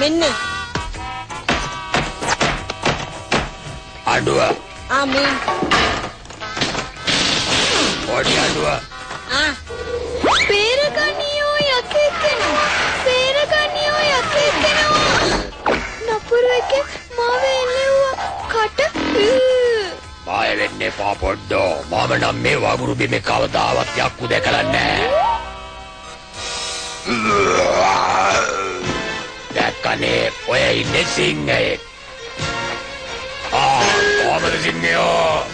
මෙන්න. අඩුව. මේ. පොඩි අඩුව. පෙරගනියෝ යකෙක් කෙනා. පෙරගනියෝ යකෙක් කෙනා. නපුරු එකේ මාව එල්ලුවා කට. බය වෙන්න එපා පොඩ්ඩෝ. මම නම් මේ වගුරු බිමේ කවදාවත් යක්කු දැකලා නැහැ. දැක්කනේ ඔය ඉන්නේ සිංහයෙක්. කොහමද සිංහයෝ?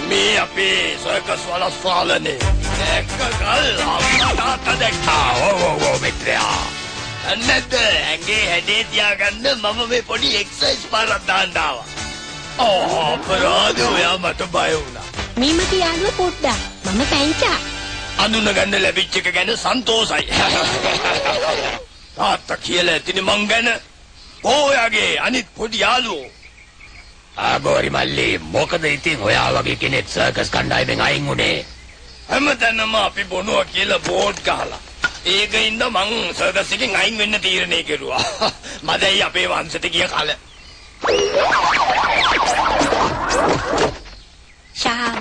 මේ අපේ සර්කස් වලස්සාලනේ. එක්කගල් අම්මට දැක්කා. ඕ මිත්‍රයා. අන්නද ඇඟේ හැඩේ තියාගන්න මම මේ පොඩි එක්සර්සයිස් පාරක් දාන්න ආවා. අපරාධ ඔයා මට බය වුණා. මේ මගේ යාළුවා පොඩ්ඩක්. මම පැංචා. අඳුන ගන්න ලැබිච්ච එක ගැන සන්තෝසයි. තාත්තා කියලා ඇතිනේ මං ගැන. ඔයාගේ අනිත් පොඩි යාළුවෝ. ගෝරි මල්ලි මොකද ඉතින් ඔයා වගේ කෙනෙක් සර්කස් කණ්ඩායමෙන් අයින් උනේ? හැමතැනම අපි බොනවා කියලා බෝඩ් ගහලා. ඒකින්ද මං සර්කස් එකෙන් අයින් වෙන්න තීරණය කෙරුවා. මදයි අපේ වංශයට ගිය කල.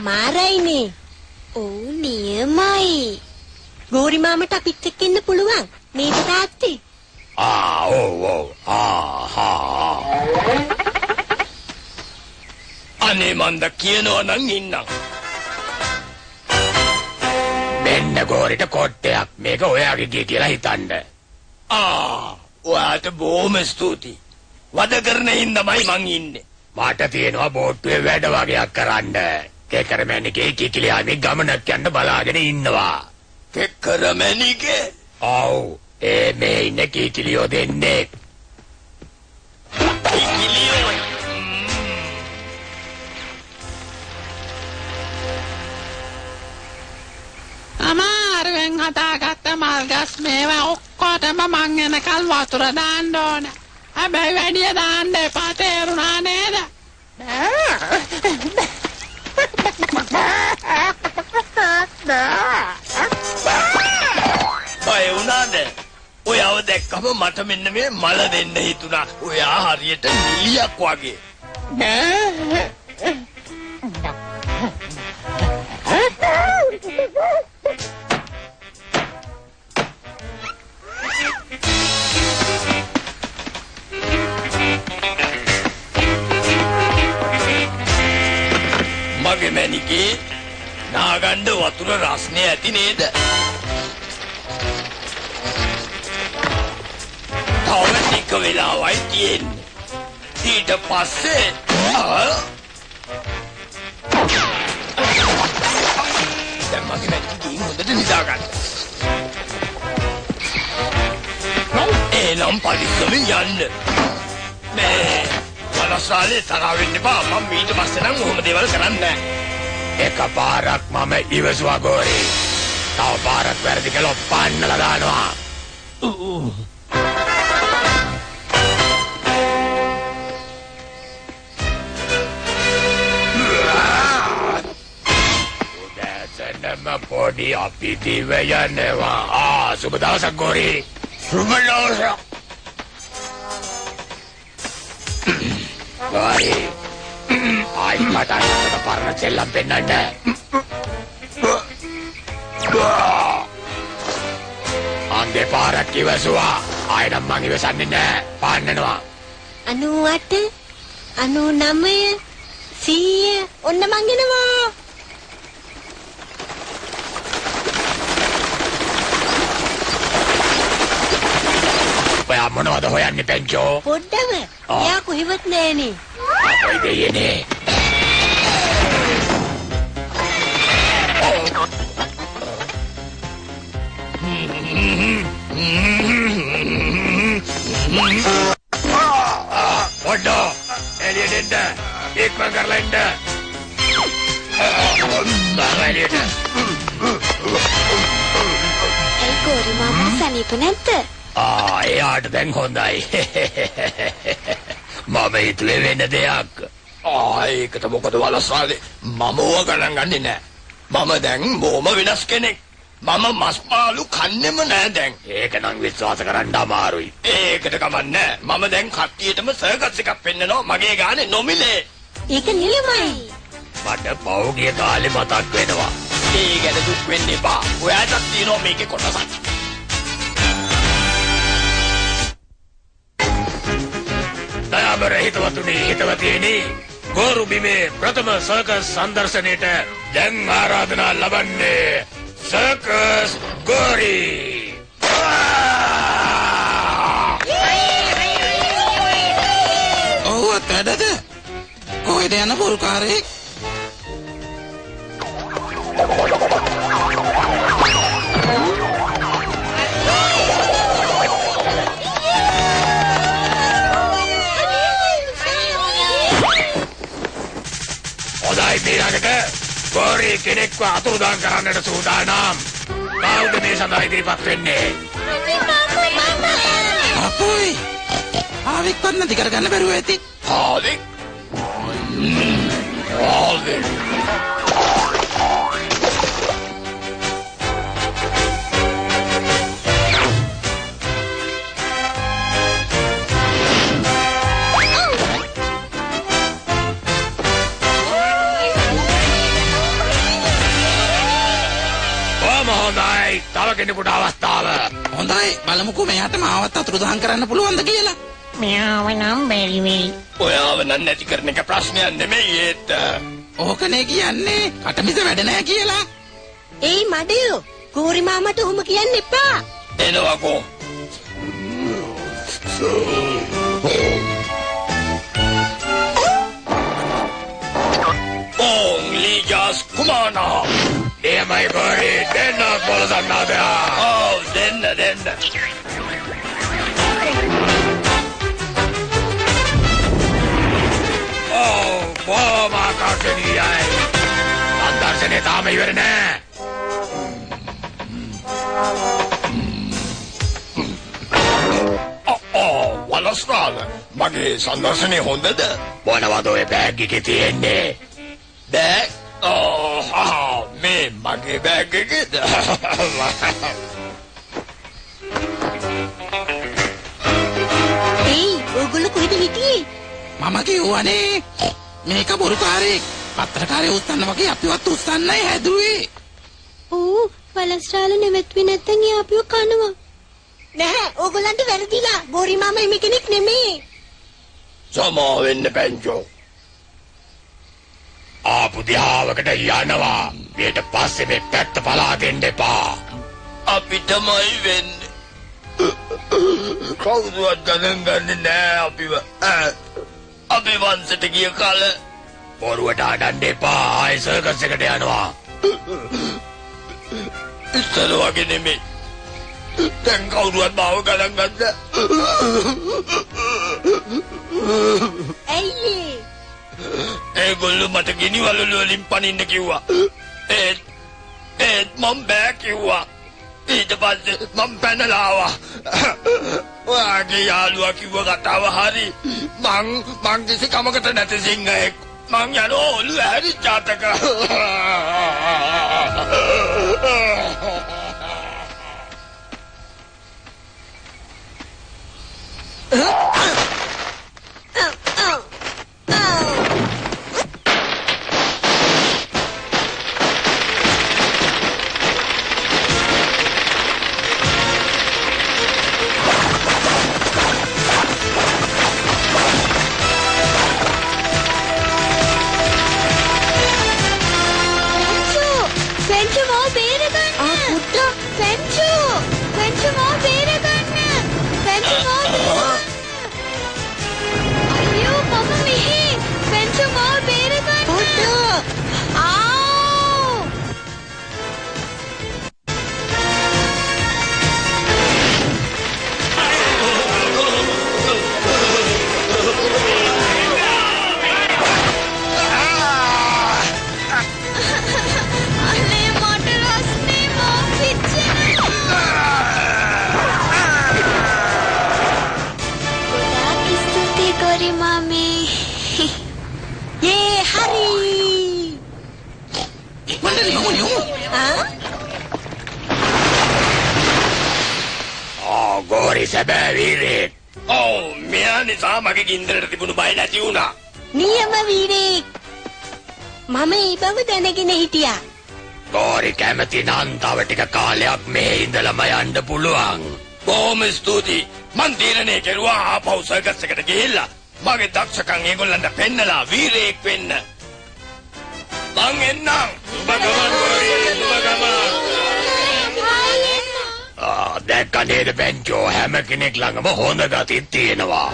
මාරයිනේ. නියමයි. ගෝරි මාමට අපිත් එක්ක ඉන්න පුළුවන්. නේද තාත්තේ? අනේ මන්ද කියනවා නම් ඉන්නම්. මෙන්න ගෝරිට කොට්ටයක්. මේක ඔයාගේ ගිය කියලා හිතන්න. ඔයාට බොහොම ස්තුතියි. වද කරන හින්දාමයි මං ඉන්නේ. මට තියෙනවා බෝට්ටුවේ වැඩ වගේක් කරන්න. කෙකරමැණිකේ කිකිලියාමේ ගමනක් යන්න බලාගෙන ඉන්නවා. කෙකරමැණිකේ? ඔව්. මේ ඉන්නේ කිකිලියෝ දෙන්නේ. කිකිලියෝ? අමාරුවෙන් හදාගත්ත මල්ගස් මේවා ඔක්කොටම මං එනකල් වතුර දාන්න ඕන. හැබැයි වැඩිය දාන්න එපා තේරුණා නේද? බය වුණාද? ඔයාව දැක්කම මට මෙන්න මේ මල දෙන්න හිතුණා. ඔයා හරියට නිලියක් වගේ. මගේ මැණිකේ නාගන්න වතුර රස්නේ ඇති නේද? තව ටික වෙලාවයි තියෙන්නේ. ඊට පස්සේ දැන් මගේ මැණිකේ හොඳට නිදාගන්න. එනම් පරිස්සමෙන් යන්න. මේ වලස්සාලේ තරහ වෙන්න එපා. මම ඊට පස්සේ නම් ඔහොම දේවල් කරන්නේ නැහැ. එකපාරක් මම ඉවසුවා ගෝරි. තව පාරක් වැරදි කළොත් පන්නලා දානවා. උදෑසනම පොඩි අපි දිව යනවා. සුබ දවසක් ගෝරි. සුබ දවසක්. ගෝරි. ආයි මට අර පරණ සෙල්ලම් පෙන්නන්න. අන්දේ පාරක් ඉවසුවා. ආයි නම් මං ඉවසන්නේ නැහැ. පාන්නනවා. 98 99 100 ඔන්න මං එනවා. ඔයා මොනවද හොයන්නේ පෙන්චෝ? පොඩ්ඩම. එයා කොහෙවත් නෑනේ. අපේ දෙයනේ. Waduh, Elliot enda, ikman karla enda. Bang Elliot. ගෝරි මාමා සනීප නැද්ද? එයාට දැන් හොඳයි. මම හිතුවේ වෙන දෙයක්. ඒකට මොකද වලස්සාලේ මම ඕවා ගණන් ගන්නේ නැහැ. මම දැන් බොහොම වෙනස් කෙනෙක්. මම මස් මාළු කන්නෙම නෑ දැන්. ඒක නම් විශ්වාස කරන්න අමාරුයි. ඒකට කමන්නේ. මම දැන් කට්ටියටම සර්කස් එකක් පෙන්නනවා මගේ ගානේ නොමිලේ. ඒක නිලමයි. මට පෞගිය කාලේ මතක් වෙනවා. ඒ ගැන දුක් වෙන්න එපා. ඔයාටත් තියෙනවා මේකේ කොටසක්. දයාබර හිතවතුනි හිතවතියනි ගෝරු බිමේ ප්‍රථම සර්කස් සංදර්ශනයට දැන් ආරාධනා ලබන්නේ සර්කස් ගෝරි. ඔව් අතඩද කොහෙද යන බොරුකාරයෙක් හොඳයි මීළඟට ගෝරි කෙනෙක්ව අතුරුදහන් කරන්නට සූදානම්. කවුද මේ සඳහා ඉදිරිපත් වෙන්නේ? අපොයි ආවෙක්වත් නැති කරගන්න බැරුව ඇති ආදි ආදි හොඳයි තව කෙනෙකුට අවස්ථාව. හොඳයි බලමුකෝ මෙයාට මාවත් අතුරුදහන් කරන්න පුළුවන්ද කියලා මෙයාව නම් බැරි වෙයි. ඔයාව නම් නැති කරන එක ප්‍රශ්නයක් නෙමෙයි ඒත්. ඕකනේ කියන්නේ කටමිස වැඩ නෑ කියලා ඒයි මඩයෝ ගෝරි මාමට ඔහොම කියන්න එපා. එනවාකෝ. Only just kumana. Emai gori denna bolsannada. Oh, denna. Oh, boma kakkeniyai. Sandarsane taama iwara nෑ. වලස්නාල මගේ සංදර්ශනය හොඳද? මොනවද ඔය බෑග් එකේ තියෙන්නේ? බෑග්? මේ මගේ බෑග් එකේද? ඒයි ඔයගොල්ලෝ කොහෙද හිටියේ? මම කිව්වනේ මේක බොරුකාරයෙක් පත්‍රකාරය උස්සන්න වගේ අපිවත් උස්සන්නයි හැදුවේ ඕ වලස්ටාල නෙවෙත්වි නැත්තම් එයා අපිව කනවා. නැහැ ඕගොල්ලන්ට වැරදිලා. ගෝරි මාමා එමෙ කෙනෙක් නෙමෙයි. සමා වෙන්න පැංචෝ. ආපු දිහාවකට යනවා. ඊට පස්සේ මේ පැත්ත පලා දෙන්න එපා. අපිටමයි වෙන්නේ. කවුරුවත් ගණන් ගන්නේ නෑ අපිව. අපි වංශයට ගිය කාල බොරුවට අඬන්න එපා. ආයෙ සර්කස් එකට යනවා. ඉස්සර වගේ නෙමෙයි. දැන් කවුරුවත් මාව ගණන් ගන්න. ඇයි ඒගොල්ලෝ මට ගිනි වලලු වලින් පනින්න කිව්වා. ඒත් මම බෑ කිව්වා. ඊට පස්සේ මම පැනලා ආවා. ඔයාගේ යාළුවා කිව්ව කතාව හරි. මං කිසි කමකට නැති සිංහයෙක්. මං යනවා ඔළුව හැරිච්ච අතක. මෙයා නිසා මගේ ගින්දරට තිබුණු බය නැති වුණා. නියම වීරෙක්. මම ඒ බව දැනගෙන හිටියා. ගෝරි කැමති නම් තව ටික කාලයක් මේ ඉඳලම යන්න පුළුවන්. බොහොම ස්තුතියි. මං තීරණය කෙරුවා ආපහු සර්කස් එකට ගිහිල්ලා මගේ දක්ෂකම් ඒගොල්ලන්ට පෙන්නලා වීරයෙක් වෙන්න. මං එන්නම්. සුබ ගමන් ගෝරි. සුබ ගමන්. දැක්ක නේද බෙන්චෝ හැම කෙනෙක් ළඟම හොඳ ගතිත් තියෙනවා.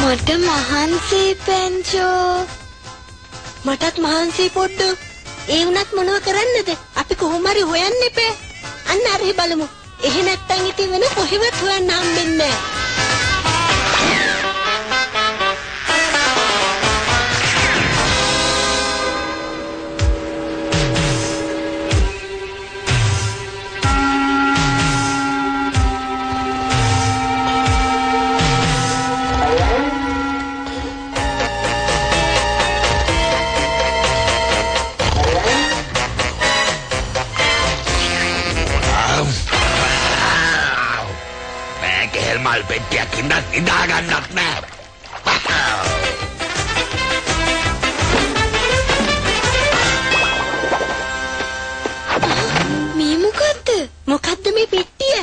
මට මහන්සි පෙන්චෝ. මටත් මහන්සි පොඩ්ඩ. ඒ වුණත් මොනව කරන්නද? අපි කොහොම හරි හොයන්න එපා. අන්න අරහි බලමු. එහෙ නැත්තම් ඉතින් වෙන කොහෙවත් හොයන්න හම්බෙන්නේ නැහැ. මල් පෙට්ටියක් ඉඳන් ඉඳා ගන්නත් නෑ. මේ මොකද්ද? මොකද්ද මේ පෙට්ටිය?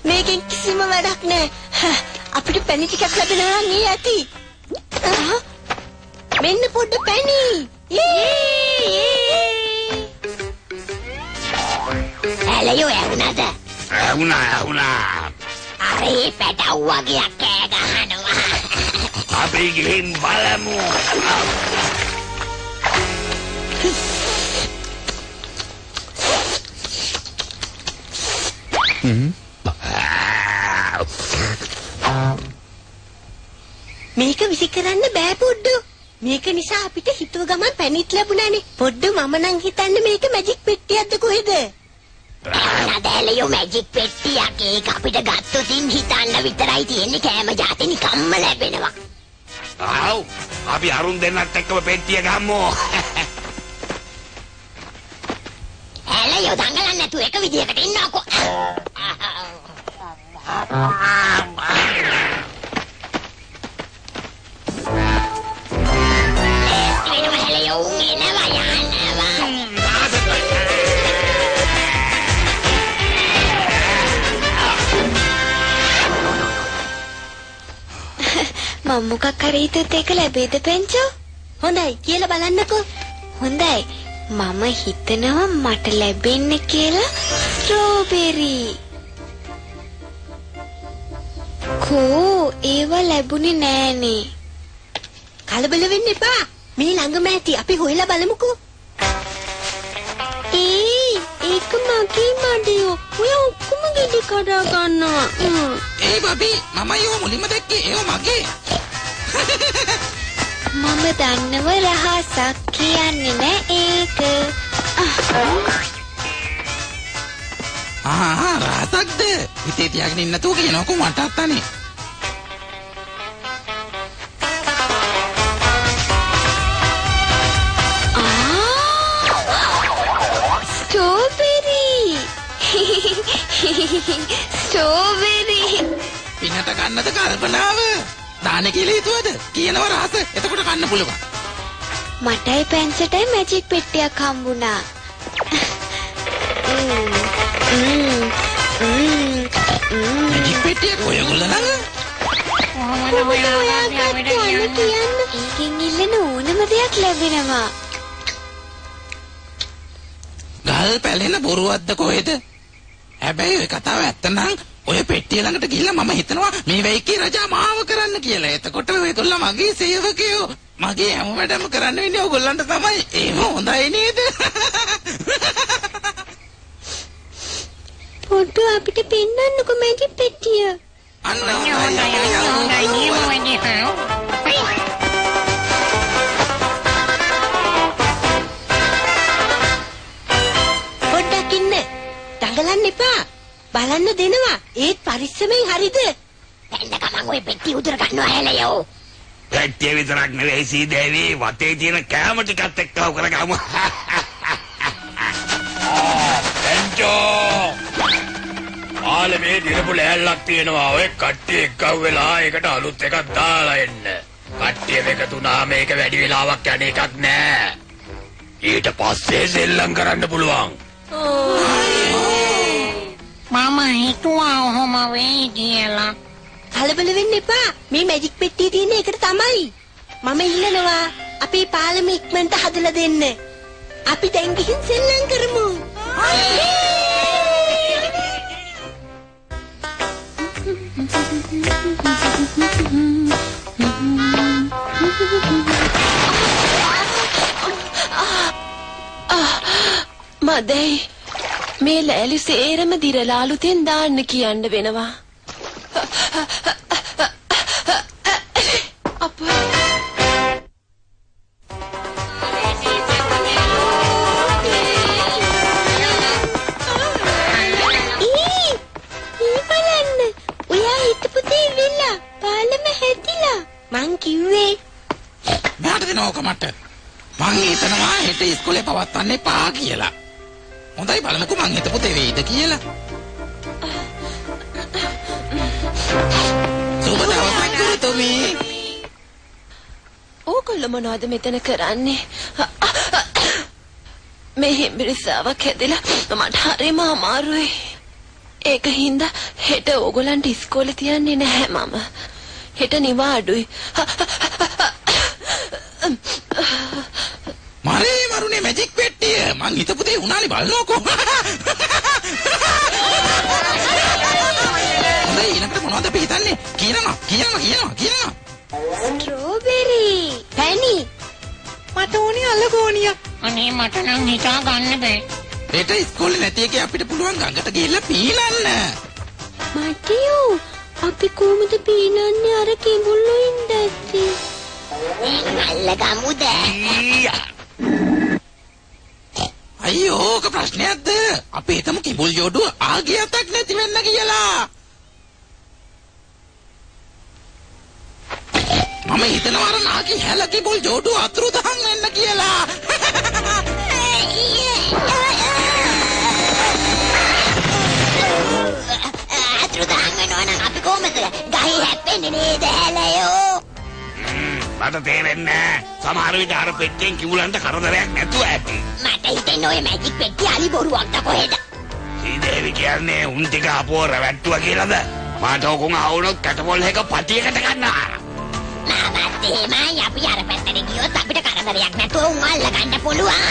මේකෙන් කිසිම වැඩක් නෑ. අපිට පැණි ටිකක් ලැබෙනවා නම් ඒ ඇති. මෙන්න පොඩ්ඩ පැණි. ඇලයෝ ඇහුණාද? ඇහුණා. අරේ පැටව් වගේ කෑ ගහනවා. අපි ගිහින් බලමු. මේක විසි කරන්න බෑ පොඩ්ඩු. මේක නිසා අපිට හිතුව ගමන් පැණිත් ලැබුණානේ. පොඩ්ඩු මම නම් හිතන්නේ මේක මැජික් පෙට්ටියක්ද කොහෙද? නදැලයෝ මැජික් පෙට්ටියක්. ඒක අපිට ගත්තොතින් හිතන්න විතරයි තියෙන්නේ. කෑම જાති නිකම්ම ලැබෙනවා. ආව් අපි අරුන් දෙන්නත් එක්කම පෙට්ටිය ගම්මු. ඇලයෝ දඟලන්න නැතුව එක විදියකට ඉන්නකෝ. මම මොකක් හරි හිතුවත් ඒක ලැබෙයිද පෙන්චෝ? හොඳයි කියලා බලන්නකෝ. හොඳයි. මම හිතනවා මට ලැබෙන්නේ කියලා ස්ට්‍රෝබෙරි. කෝ ඒව ලැබුණේ නෑනේ. කලබල වෙන්න එපා. මේ ළඟම ඇති. අපි හොයලා බලමුකෝ. ඒක මගේ මඩියෝ. ඔය ඔක්කොම ගෙඩි කඩා ගන්නවා. ඒ බබි මම ඒව මුලින්ම දැක්කේ ඒව මගේ. මම දන්නව රහසක් කියන්නේ නෑ ඒක. රහසක්ද? හිතේ තියාගෙන ඉන්න තෝ කියනකො මටත් අනේ. ස්ට්‍රෝබෙරි. පින්නට ගන්නද කල්පනාව? දාන කියලා හිතුවද? කියනවා රහස. එතකොට කන්න පුළුවන්. මටයි පැන්සටයි මැජික් පෙට්ටියක් හම්බුණා. මැජික් පෙට්ටියක් ඔයගොල්ලෝ ළඟ? ඒකෙන් ඉල්ලන ඕනම දෙයක් ලැබෙනවා. ගල් පැලෙන බොරුවක්ද කොහෙද? හැබැයි ඔය කතාව ඇත්ත නම් ඔය පෙට්ටිය ළඟට ගිහිල්ලා මම හිතනවා මේ වෙයිකේ රජා මාව කරන්න කියලා. එතකොට ඔයගොල්ලෝ මගේ සේවකයෝ. මගේ හැම වැඩම කරන්න වෙන්නේ ඔයගොල්ලන්ට තමයි. ඒම හොඳයි නේද? පොඩ්ඩ අපිට පෙන්නන්නකෝ මැජික් පෙට්ටිය. අන්න පොඩ්ඩක් දඟලන්න එපා. බලන්න දෙනවා. ඒත් පරිස්සමෙන් හරිද? එන්න ගමන් ඔය පෙට්ටිය උදුර ගන්නවා හැලයෝ. පැට්ටිය විතරක් නෙවෙයි සීදේවි වතේ තියෙන කෑම ටිකත් එක්කව කරගමු. පෙන්චෝ. ආලමේ දිරපු ලෑල්ලක් තියෙනවා. ඔය කට්ටිය එක්කව වෙලා ඒකට අලුත් එකක් දාලා එන්න. කට්ටිය එකතු වුණාම මේක වැඩි වෙලාවක් යන එකක් නෑ. ඊට පස්සේ සෙල්ලම් කරන්න පුළුවන්. මම හිතුවා ඔහොම වෙයි කියලා. කලබල වෙන්න එපා. මේ මැජික් පෙට්ටිය තියෙන එකට තමයි. මම ඉල්ලනවා අපේ පාලම ඉක්මනට හදලා දෙන්න. අපි දැන් ගිහින් සෙල්ලම් කරමු. මදයි මේ ලෑලි සේරම දිරලා අලුතෙන් දාන්න කියන්න වෙනවා. අපා බලන්න. ඔයා හිටපු දේ වෙලා පාලම හැදිලා. මං කිව්වේ මෙයාට දෙනවක මට. මං හිතනවා හෙට ඉස්කෝලේ පවත්වන්න එපා කියලා. හොඳයි බලමුකෝ මං හිතපු දේ වෙයිද කියලා. සුබ දවසක් ගුරුතුමී. ඕගොල්ලෝ මොනවද මෙතන කරන්නේ? මේ හිම්බිරිස්සාවක් හැදෙලා මට හරිම අමාරුයි. ඒක හින්දා හෙට ඕගොල්ලන්ට ඉස්කෝලේ තියන්නේ නැහැ මම. හෙට නිවාඩුයි. මරේ මරුනේ මැජික් පෙට්ටිය. මං හිතපු දේ උනානේ බලනකො. හොඳයි ඊළඟට මොනවද අපි හිතන්නේ? කියනවා. ස්ට්‍රෝබෙරි. පැණි. මට ඕනේ අලගෝනියක්. අනේ මට නම් හිතා ගන්න බෑ. හෙට ඉස්කෝලේ නැති එකේ අපිට පුළුවන් ගඟට ගිහිල්ලා පීනන්න. මටියෝ අපි කොහොමද පීනන්නේ අර කිඹුල්ලෝ ඉඳද්දි? නල්ල ගමුද? අයියෝ ඕක ප්‍රශ්නයක්ද? අපි හිතමු කිඹුල් ජෝඩුව ආගියතක් නැති වෙන්න කියලා. මම හිතනවා අර නාකි හැල කිඹුල් ජෝඩුව අතුරුදහන් වෙන්න කියලා. අතුරුදහන් වෙනවා නම් අපි කොහමද ගහේ හැප්පෙන්නේ නේද හැලයෝ? මට තේරෙන්නේ සමහර විට අර පෙට්ටියෙන් කිඹුලන්ට කරදරයක් නැතුව ඇති. මට හිතෙන්නේ ඔය මැජික් පෙට්ටිය අලි බොරුවක්ද කොහෙද? සීදේවි කියන්නේ උන් ටික අපෝ රැවට්ටුවා කියලාද? මට ඔකුන් ආවුනොත් කැටපොල් එක පටියකට ගන්නවා. මාමත් එහෙමයි අපි අර පැත්තට ගියොත් අපිට කරදරයක් නැතුව උන් අල්ල ගන්න පුළුවන්.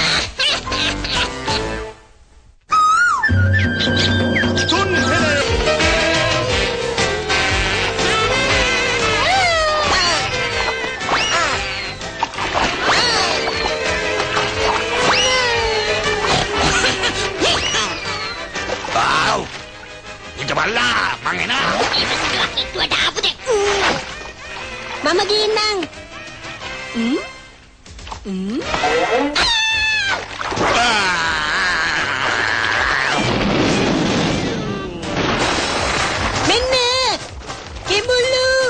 බල්ලා මං එනවා. ඉක්ුවට ආපුද? මම ගින්නම්. මෙන්න කිඹුල්ලෝ.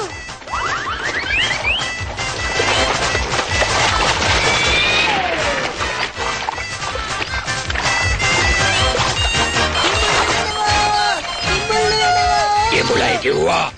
කිඹුලයි කිව්වා.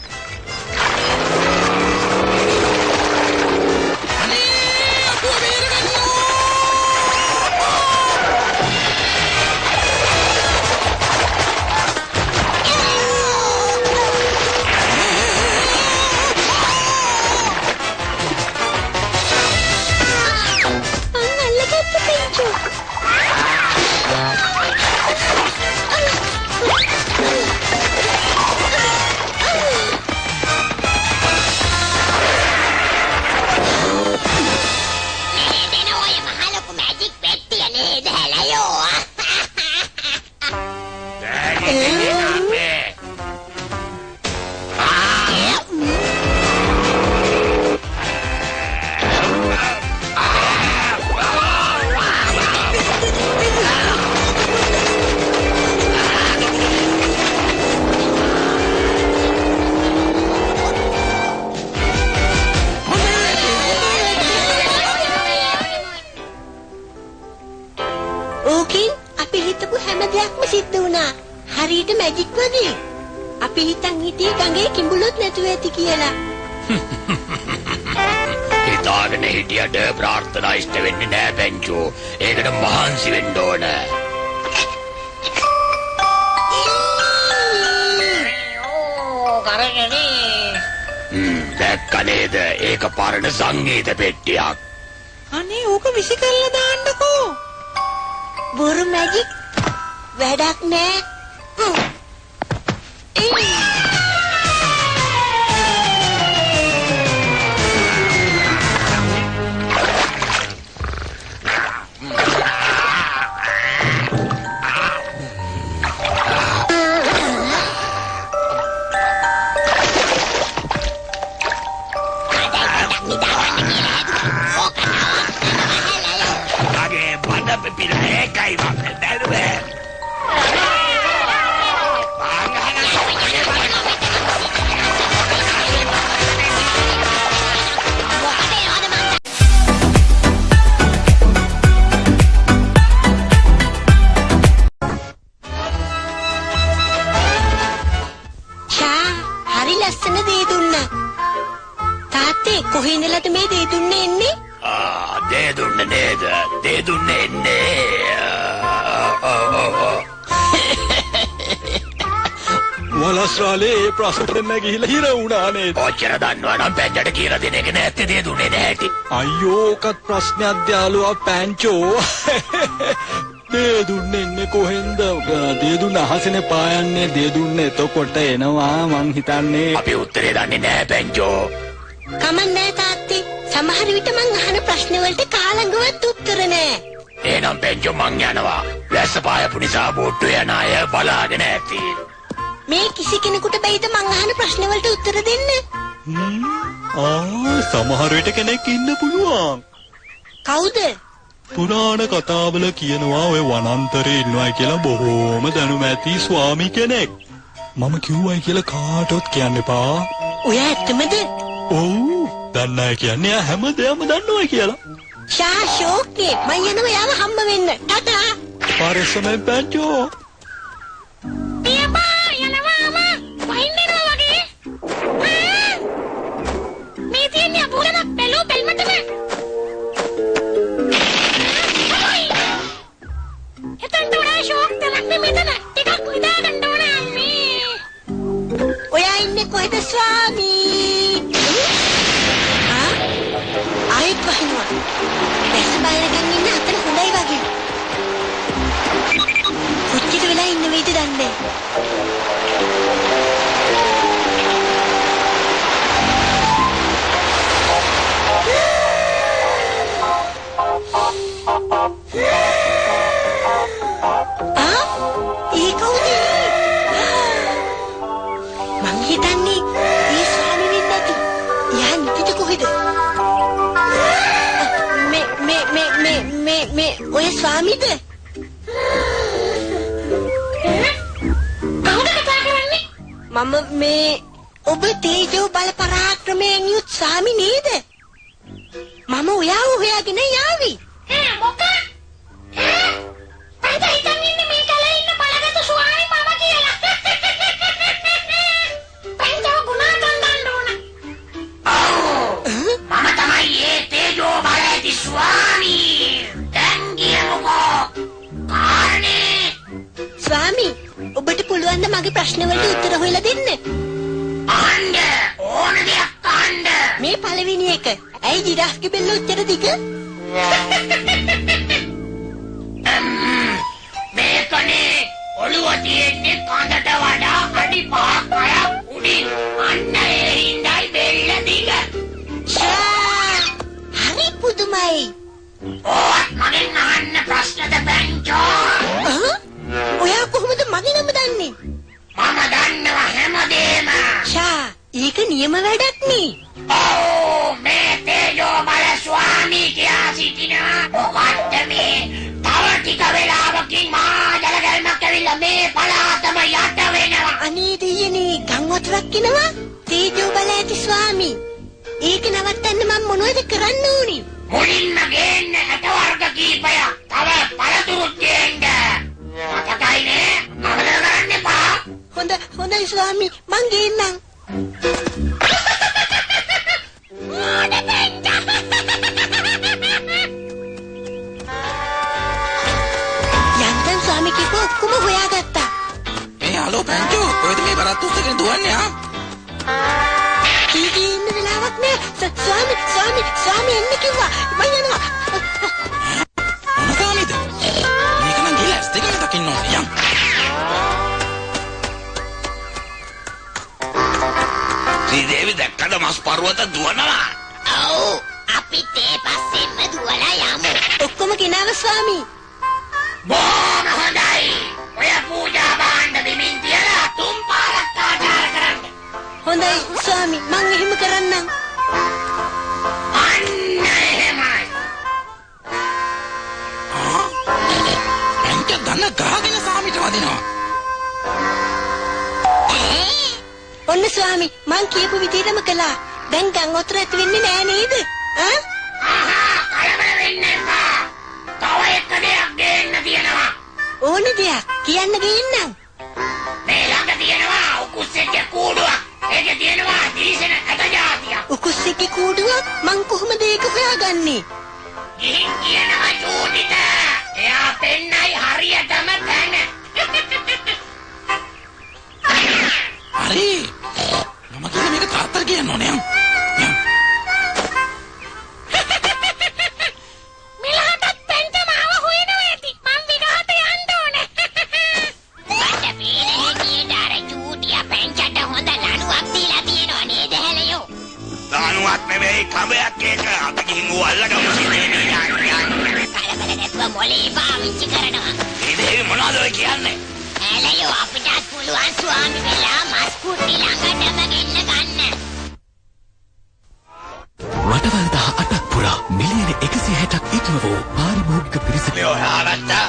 වුණා. හරියට මැජික් වගේ. අපි හිතන් හිටියේ ගඟේ කිඹුලොත් නැතුව ඇති කියලා. හිතාගෙන හිටියට ප්‍රාර්ථනා ඉෂ්ට වෙන්නේ නෑ පැංචෝ. ඒකට මහන්සි වෙන්න ඕන. දැක්ක නේද? ඒක පරණ සංගීත පෙට්ටියක්. අනේ ඕක විසි කරලා දාන්නකෝ. බොරු මැජික් වැඩක් නෑ. මගේ බඩ පිපිල ඒකයි මම බැලුවේ. හරි ලස්සන දේ දුන්නා. තාත්තේ කොහේ ඉඳලාද මේ දේ දුන්නේ එන්නේ? දේ දුන්න නේද? දේ දුන්නේ එන්නේ. වලස්රාලේ ඒ ප්‍රශ්නෙට නැගිහිලා හිර වුණා නේද? ඔච්චර දන්නවා නම් පැංචට කියලා දෙන එක නැත්තේ දේ දුන්නේ නැහැටි. අයියෝ ඔකත් ප්‍රශ්නයක් යාළුවා පැංචෝ. දේ දුන්නේ කොහෙන්ද? දේ දුන්න අහසනේ පායන්නේ. දේ දුන්නේ එතකොට එනවා මං හිතන්නේ. අපි උත්තරේ දන්නේ නැහැ පැංචෝ. කමන්නේ තාත්තේ. සමහර විට මං අහන ප්‍රශ්න වලට කාලඟවත් උත්තර නෑ. එහෙනම් පැංචෝ මං යනවා. වැස්ස පායපු නිසා බෝට්ටු යන අය බලාගෙන ඇති. මේ කිසි කෙනෙකුට බැයිද මං අහන ප්‍රශ්න වලට උත්තර දෙන්න? සමහර විට කෙනෙක් ඉන්න පුළුවන්. කවුද? පුරාණ කතාවල කියනවා ඔය වනාන්තරේ ඉන්නවා කියලා බොහෝම දැනුම ඇති ස්වාමි කෙනෙක්. මම කිව්වයි කියලා කාටවත් කියන්න එපා. ඔය ඇත්තමද? ඔව්. දන්නයි කියන්නේ හැමදේම දන්නවා කියලා. ෂෝක්ගේ මං යනවා යාව හම්බ වෙන්න. ටටා. පරිස්සමෙන් පැංචෝ. පියපා යනවාම වහින්නවා වගේ. මේ තියන්නේ අපුරන බැලෝ බැල්මටම. එතන තෝරා ෂෝක් තලන්නේ මෙතන. ටිකක් විදා ගන්න ඕන අම්මේ. ඔයා ඉන්නේ කොහෙද ස්වාමී? ආයෙත් වහිනවා. දැස බයරකින් ඉන්න අතන හොඳයි වගේ. කොච්චර වෙලා ඉන්න වේද දන්නේ. ඒ කවුද? මං හිතන්නේ ඒ ස්වාමි වෙන්න ඇති. යා නිතිද කොහෙද? මේ ඔය ස්වාමීද? කවුද කතා කරන්නේ? මම මේ ඔබ තේජෝ බල පරාක්‍රමයෙන් යුත් ස්වාමි නේද? මම ඔයාව හොයාගෙන යාවි. මොකක්? අද හිතන් ඉන්නේ මේ කලේ ඉන්න බලගත්තු ස්වාමි මම කියලා. පෙන්තව ගුණා ගන්න ඕන. මම තමයි ඒ තේජෝ බලඇති ස්වාමි. දැන් කියමුකෝ. කාරණේ. ස්වාමි ඔබට පුළුවන් ද මගේ ප්‍රශ්න වලට උත්තර හොයලා දෙන්න? අහන්න ඕන දෙයක් අහන්න. මේ පළවෙනි එක. ඇයි ජිරාෆ්ගේ බෙල්ල උච්චර දිග? මේකනේ ඔළුව තියෙන්නේ කඳට වඩා අඩි 5ක් උඩින්. අන්න ඒ හිඳයි බෙල්ල දිග. හරි පුදුමයි. ඕත් මගෙන් අහන්න ප්‍රශ්නද පැංචෝ? ඔයා කොහොමද මගේ නම දන්නේ? මම දන්නවා හැමදේම. ඒක නියම වැඩක් නේ. ඔව් මේ තේජෝ බල ස්වාමී කියා සිටිනවා. මොකක්ද මේ? තව ටික වෙලාවකින් මහා ජලගල්මක් ඇවිල්ලා මේ පළාතම යට වෙනවා. අනේ දෙයනේ ගම් වතුරක් එනවා. තේජෝ බල ඇති ස්වාමී. ඒක නවත්තන්න මම මොනවද කරන්න ඕනි? මුලින්ම ගේන්න ඇට වර්ග කීපයක්. තව පළතුරුත් ගේන්න. මතකයිනේ? මම හොඳයි ස්වාමී මං ගේන්නම්. යන්තම් ස්වාමී කිව්ව ඔක්කොම හොයාගත්තා. මේ හලෝ පැංචෝ කොහෙද මේ බරත් උස්සගෙන දුවන්නේ ආ? කීකී ඉන්න වෙලාවක් නෑ. ස්වාමී එන්න කිව්වා. මං යනවා. මොන සාමිද? මේක නම් ගිහලා ඇස් දෙකෙන් දකින්න ඕනේ යම්. ශ්‍රීදේවි දැක්කද මස් පර්වත දුවනවා. ඔව් අපිත් ඒ පස්සෙන්ම දුවලා යමු. ඔක්කොම ගෙනාව ස්වාමී. බොහොම හොඳයි. ඔය පූජා භාණ්ඩ බිමින් තියලා තුන් පාරක් ආචාර කරන්න. හොඳයි ස්වාමී මං එහෙම කරන්නම්. අන්න එහෙමයි. පැංචෝ දන්න ගහගෙන සාමිට වදිනවා. ඔන්න ස්වාමී මං කියපු විදිහටම කළා. දැන් ගම් වතුර ඇති වෙන්නේ නෑ නේද? ඈ? කලබල වෙන්න එපා. තව එක දෙයක් ගේන්න තියෙනවා. ඕන දෙයක් කියන්න ගේන්නම්. මේ ළඟ තියෙනවා උකුස්සෙක්ගේ කූඩුවක්. ඒකේ තියෙනවා දීසන ඇට జాතියක්. උකුස්සෙක්ගේ කූඩුවක් මං කොහොමද ඒක හොයාගන්නේ? ගිහින් කියනවා චූටිට. එයා පෙන්නයි හරියටම තැන. හරි. මම කියන මේක තාත්තට කියන්න ඕනේ යම්. මෙලහටත් පෙන්තමාව හොයනවා ඇති. මං විගහට යන්න ඕනේ. බඩ පීරේ නියදාර චූටියා පෙන්චට හොඳ ලණුවක් දීලා තියෙනවා නේද හැලයෝ? දානුවක් නෙවෙයි කඹයක් ඒක. අපි ගිහින් ඌ අල්ලගමු සිටිනේ. කලබල නැතුව මොලේ පාවිච්චි කරනවා. ශ්‍රීදේවි මොනවද ඔය කියන්නේ? හැලයෝ අපිටත් පුළුවන් ස්වාමි වෙලා මස් කුට්ටි ළඟටම ගෙන්න ගන්න. වටවල් 18ක් පුරා මිලියන 160ක් ඉක්ම වූ පාරිභෝගික පිරිස මේ හොයාගත්තා.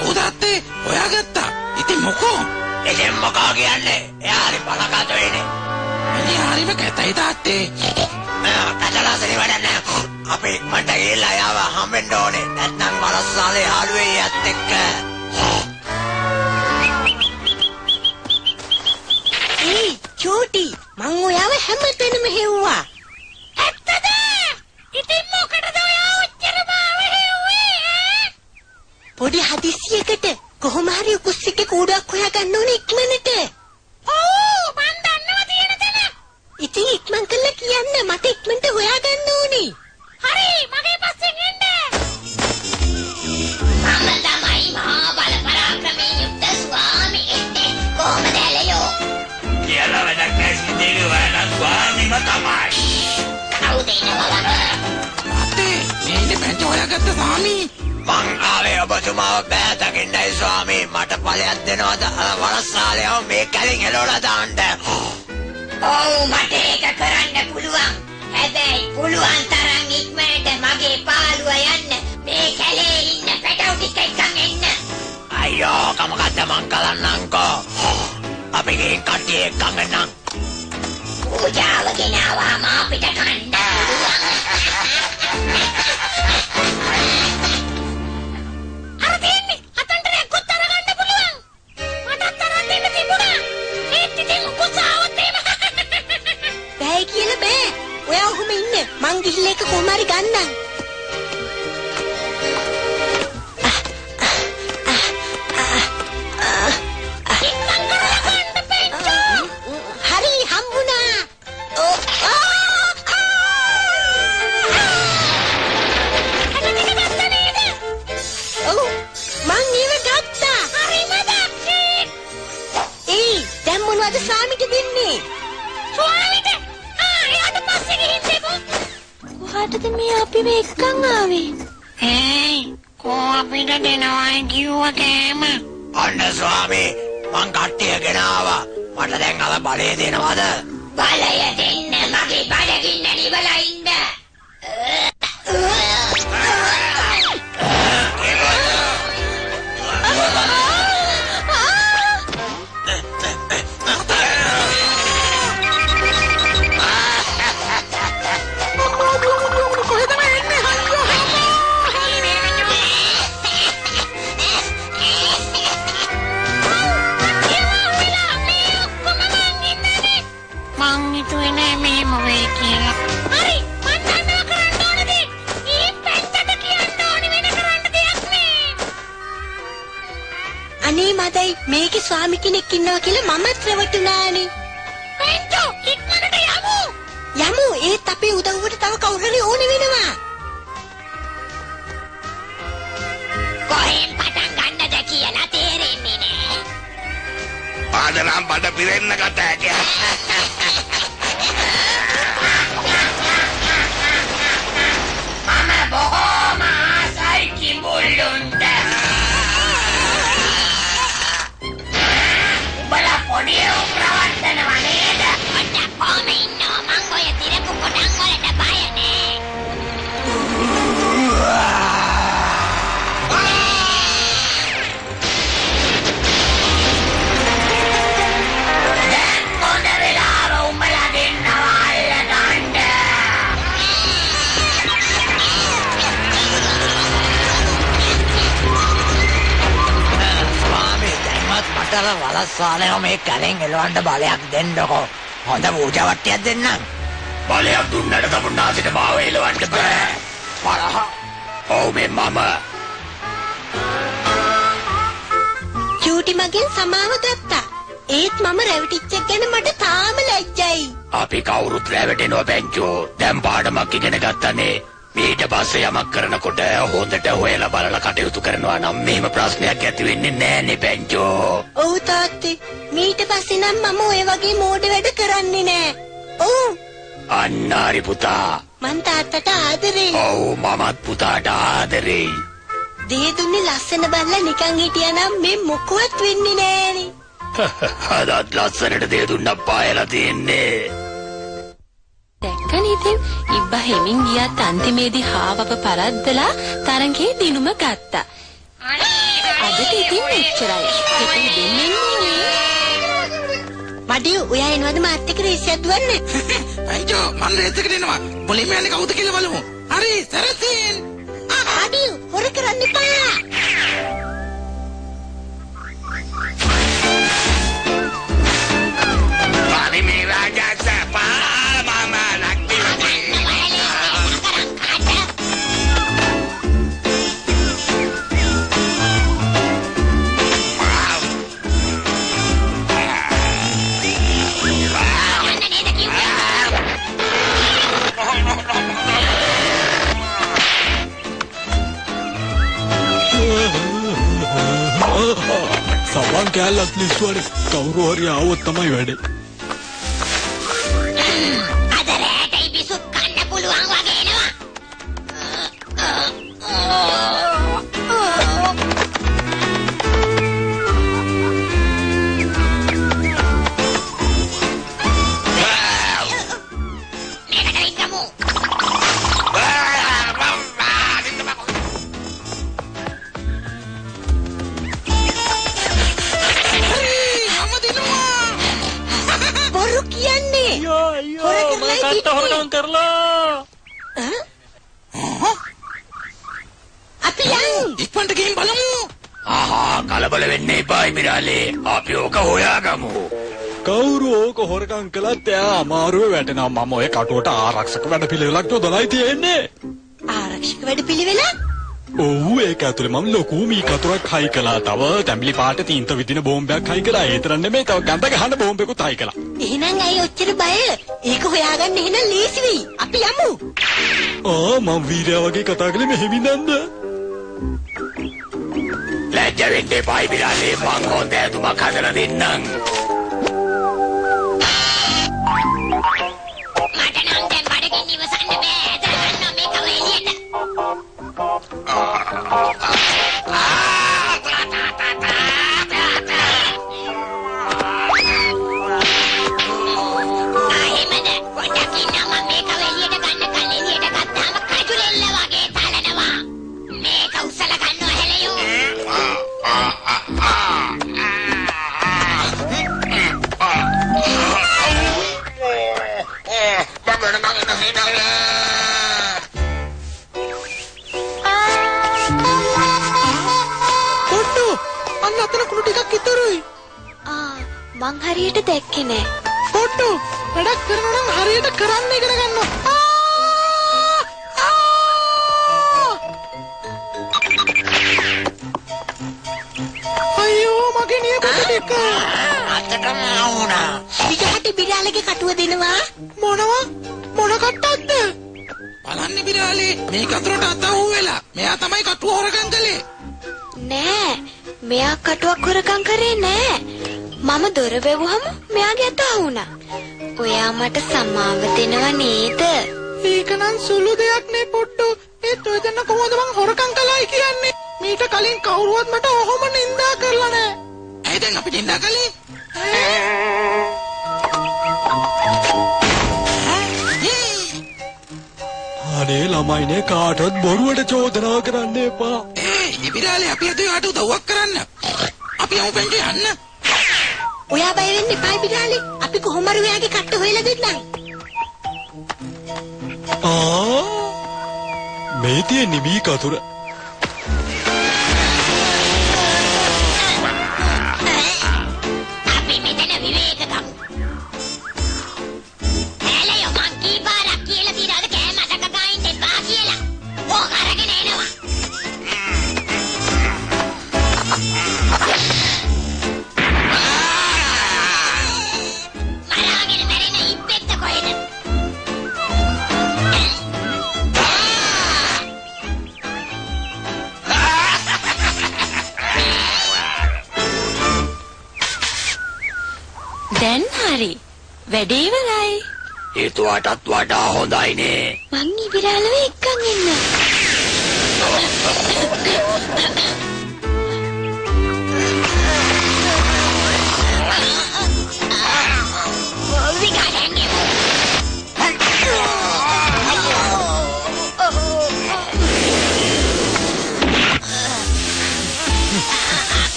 ඔව් තාත්තේ හොයාගත්තා. ඉතින් මොකෝ? එදෙන් මොකෝ කියන්නේ? එයා හරි බලකට වෙන්නේ. ඉතින් හරිම කැතයි තාත්තේ. කටලාසනේ වැඩන්නේ. අපි ඉක්මනට ගිහලා යාව හම්බෙන්න ඕනේ. නැත්නම් මලස්සාලේ යාළුවේ යත් එක්ක. ඒ චූටි මං ඔයාව හැමතැනම හෙව්වා. ඇත්තද? ඉතින් මොකටද ඔයා ඔච්චර මාව හෙව්වේ? පොඩි හදිසියකට කොහොම හරි උකුස්සෙක්ගේ කූඩුවක් හොයාගන්න ඕනේ ඉක්මනට. ඔව් මං දන්නවා තියෙන තැන. ඉතින් ඉක්මන් කළා කියන්න මට ඉක්මනට හොයාගන්න ඕනේ. හරි මගේ පස්සෙන් එන්න. මම තමයි මහා බල පරාක්‍රමී යුක්ත ස්වාමි. කොහොමද හැලයෝ? කියලා වැඩක් නැහැ ශ්‍රීදේවි ඔයාලා ස්වාමීම තමයි. කවුද එනවද? තාත්තේ මේ ඉන්නේ පැංචෝ හොයාගත්ත සාමි. මං ආවේ ඔබතුමාව බෑ දකින්නයි ස්වාමී. මට ඵලයක් දෙනවද? අර වලස්සාලේ මේ කලින් එළවලා දාන්න. ඔව් මට ඒක කරන්න පුළුවන්. හැබැයි පුළුවන් තරම් ඉක්මනට මගේ පාළුව යන්න. මේ කැලේ ඉන්න පැටවු ටික එක්කන් එන්න. අයියෝ කමකද්ද මං කරන්නම්කෝ. අපි ගිහින් කට්ටිය එක්කන් එන්නම්. පූජාව ගෙනාවාම අපිට කන්න පුළුවන්. අර දෙන්නේ අතන්ට රැක්කොත් අරගන්න පුළුවන්. මටත් අරන් දෙන්න තිබුණා. ඒත් ඉතින් කුසාවත් එහෙම. බෑ කියලා බෑ. ඔයා ඔහොම ඉන්න. මං ගිහිල්ලා ඒක කොහොම හරි ගන්නම්. ඉක්මන් කරලා ගන්න පෙන්චෝ. හරි හම්බුණා. හැලදින ගත්ත නේද? ඔව් මං ඒව ගත්තා. හරිම දක්ෂේ. ඒ දැන් මොනවද ස්වාමිට දෙන්නේ? ස්වාමීට එයාට පස්සේ ගිහින් දෙමු. කොහාටද මේ අපි මේ එක්කන් ආවේ? කෝ අපිට දෙනවයි කිව්ව කෑම. අන්න ස්වාමී මං කට්ටිය ගෙනාවා. මට දැන් අර බලේ දෙනවද? බලය දෙන්න මගේ බඩගින්න නිවලා ඉන්න. ඒකේ ස්වාමි කෙනෙක් ඉන්නවා කියලා මමත් රැවටුණානේ. පැංචෝ ඉක්මනට යමු. යමු ඒත් අපේ උදව්වට තව කවුරු හරි ඕනේ වෙනවා. කොහෙන් පටන් ගන්නද කියලා තේරෙන්නේ නෑ. ආදනම් බඩ පිරෙන්න කතා කිය. මම බොහෝම ආසයි කිඹුල්ලුන්ට. උඹලා පොඩි ප්‍රවර්තනවා නේද? මට කොහොම ඉන්නවා මං ඔය තිරකු කොටන් වලට බය නෑ. දැන් මොන වෙලාව උඹලා දෙන්නවා අල්ලගන්න. ස්වාමී දැන්වත් මට අර වලස්සාලයෝ මේ කැලෙන් එලවන්න බලයක් දෙන්නකෝ. හොඳ පූජාවට්ටියක් දෙන්නම්. බලයක් දුන්නට තමුන්නාසිට මාව එලවන්න බෑ. බලහ. ඔව් මේ මම චූටි මගෙන් සමාව ගත්තා. ඒත් මම රැවටිච්ච එක ගැන මට තාම ලැජ්ජයි. අපි කවුරුත් රැවටෙනවා පැංචෝ. දැන් පාඩමක් ඉගෙන ගත්තනේ. ඊට පස්සේ යමක් කරනකොට හොඳට හොයලා බලලා කටයුතු කරනවා නම් මෙහෙම ප්‍රශ්නයක් ඇති වෙන්නේ නෑනේ පැංචෝ. ඔව් තාත්තේ. මීට පස්සේ නම් මම ඔය වගේ මෝඩ වැඩ කරන්නේ නෑ. ඔව්. අන්නාරි පුතා. මං තාත්තට ආදරෙයි. ඔව් මමත් පුතාට ආදරෙයි. දේ දුන්නේ ලස්සන බල්ලා නිකන් හිටියානම් මේ මොකවත් වෙන්නේ නෑනේ. අදත් ලස්සනට දේ දුන්න පායලා තියෙන්නේ. දැක්කනේ ඉතින් ඉබ්බා හෙමින් ගියත් අන්තිමේදී හාවව පරද්දලා තරංගේ දිනුම ගත්තා. අදට ඉතින් මෙච්චරයි. ඉතින් දෙන්නේ නේ. මඩිය ඔයා එනවද මාත් එක්ක රේසියක් දුවන්න? අයියෝ මම රේසකට එනවා. පොලිම යන්නේ කවුද කියලා බලමු. හරි සරසින්. මඩිය හොර කරන්න එපා. Mami mi raja siapa? Mama nak pilih. සවන් කෑල්ලක් ලිස්සුවනේ කවුරු හරි ආවොත් තමයි වැඩේ. අද රෑටයි බිසුත් කන්න පුළුවන් වගේ එනවා. මේකට ඉන්නමු. බොරු කියන්නේ. අපි යන්. ඉක්මනට ගිහින් බලමු. ආහා කලබල වෙන්න එපා මිරාලේ. අපි ඕක හොයාගමු. කවුරු ඕක හොරකම් කළත් එයා අමාරුවේ වැටෙනවා. මම ඔය කටුවට ආරක්ෂක වැඩපිළිවෙලක් යොදලායි තියෙන්නේ. ආරක්ෂක වැඩ පිළිවෙලක්? ඔව් ඒක ඇතුලේ මම ලොකු මී කතුරක් හයි කළා. තව තැඹිලි පාට තීන්ත විදින බෝම්බයක් හයි කළා. ඒ තරම් නෙමෙයි තව ගඳ ගහන බෝම්බෙකුත් හයි කළා. එහෙනම් ඇයි ඔච්චර බය? ඒක හොයාගන්න එහෙනම් ලේසි වෙයි. අපි යමු. මම වීරයා වගේ කතා කළේ මෙහෙමින්ද? ලැජ්ජ වෙන්න එපා මිරාලේ. මං හොඳ ඇඳුමක් හදලා දෙන්නම්. මට නම් දැන් බඩගින්න ඉවසන්න බෑ. ඇදලා ගන්නවා මේක ඔය එළියට. ආයෙමද පොඩ්ඩක් ඉන්නවා මම මේක ඔය එළියට ගන්න කල එළියට ගත්තාම කජුලෙල්ල වගේ තලනවා. මේක උස්සලා ගන්නවා හැලයෝ. කොට්ටු අන්න අතන කුණු ටිකක් ඉතුරුයි. මං හරියට දැක්කේ නෑ. කොට්ටු වැඩක් කරනවා නම් හරියට කරන්න ඉගෙන ගන්නවා. අයියෝ මගේ නියපොතේ අතටම ආවුණා. විගහට බිරාලගේ කටුව දෙනවා. මොන කට්ටක්ද? බලන්න බිරාලේ මේ කතරට අතහුව වෙලා. මෙයා තමයි කටුව හොරගම් කළේ. නෑ මෙයා කටුවක් හොරකම් කරේ නෑ. මම දොර වැවුවම මෙයාගේ අත වුණා. ඔයා මට සමාව දෙනව නේද? ඒක නම් සුළු දෙයක් නේ පොට්ටෝ. ඒත් ඔය දෙන්න කොහොමද මං හොරකම් කළායි කියන්නේ? මීට කලින් කවුරුවත් මට ඔහොම නින්දා කරලා නෑ. ඇයි දැන් අපි නින්දා කළේ? අනේ ළමයිනේ කාටවත් බොරුවට චෝදනා කරන්න එපා. ඒ බිරාලේ අපි අද යාට උදව්වක් කරන්න. අපි යමු පෙන්ටේ යන්න. ඔයා බය වෙන්න එපා බිරාලේ. අපි කොහොම හරි ඔයාගේ කට්ට හොයලා දෙන්නම්. මේ තියෙන්නේ මී කතුර. අපි මෙතන විවේක ගමු. හැලයෝ මං කී පාරක් කියලා තියනවාද කෑම අතක ගායින් දෙපා කියලා. ඕක අරගෙන එනවා. මරාගෙන මැරෙන ඉබ්බෙක්ද කොහෙද? දැන් හරි. වැඩේ ඉවරයි. ඒතුවටත් වඩා හොඳයිනේ. මං ඉබිරාලව එක්කන් එන්න.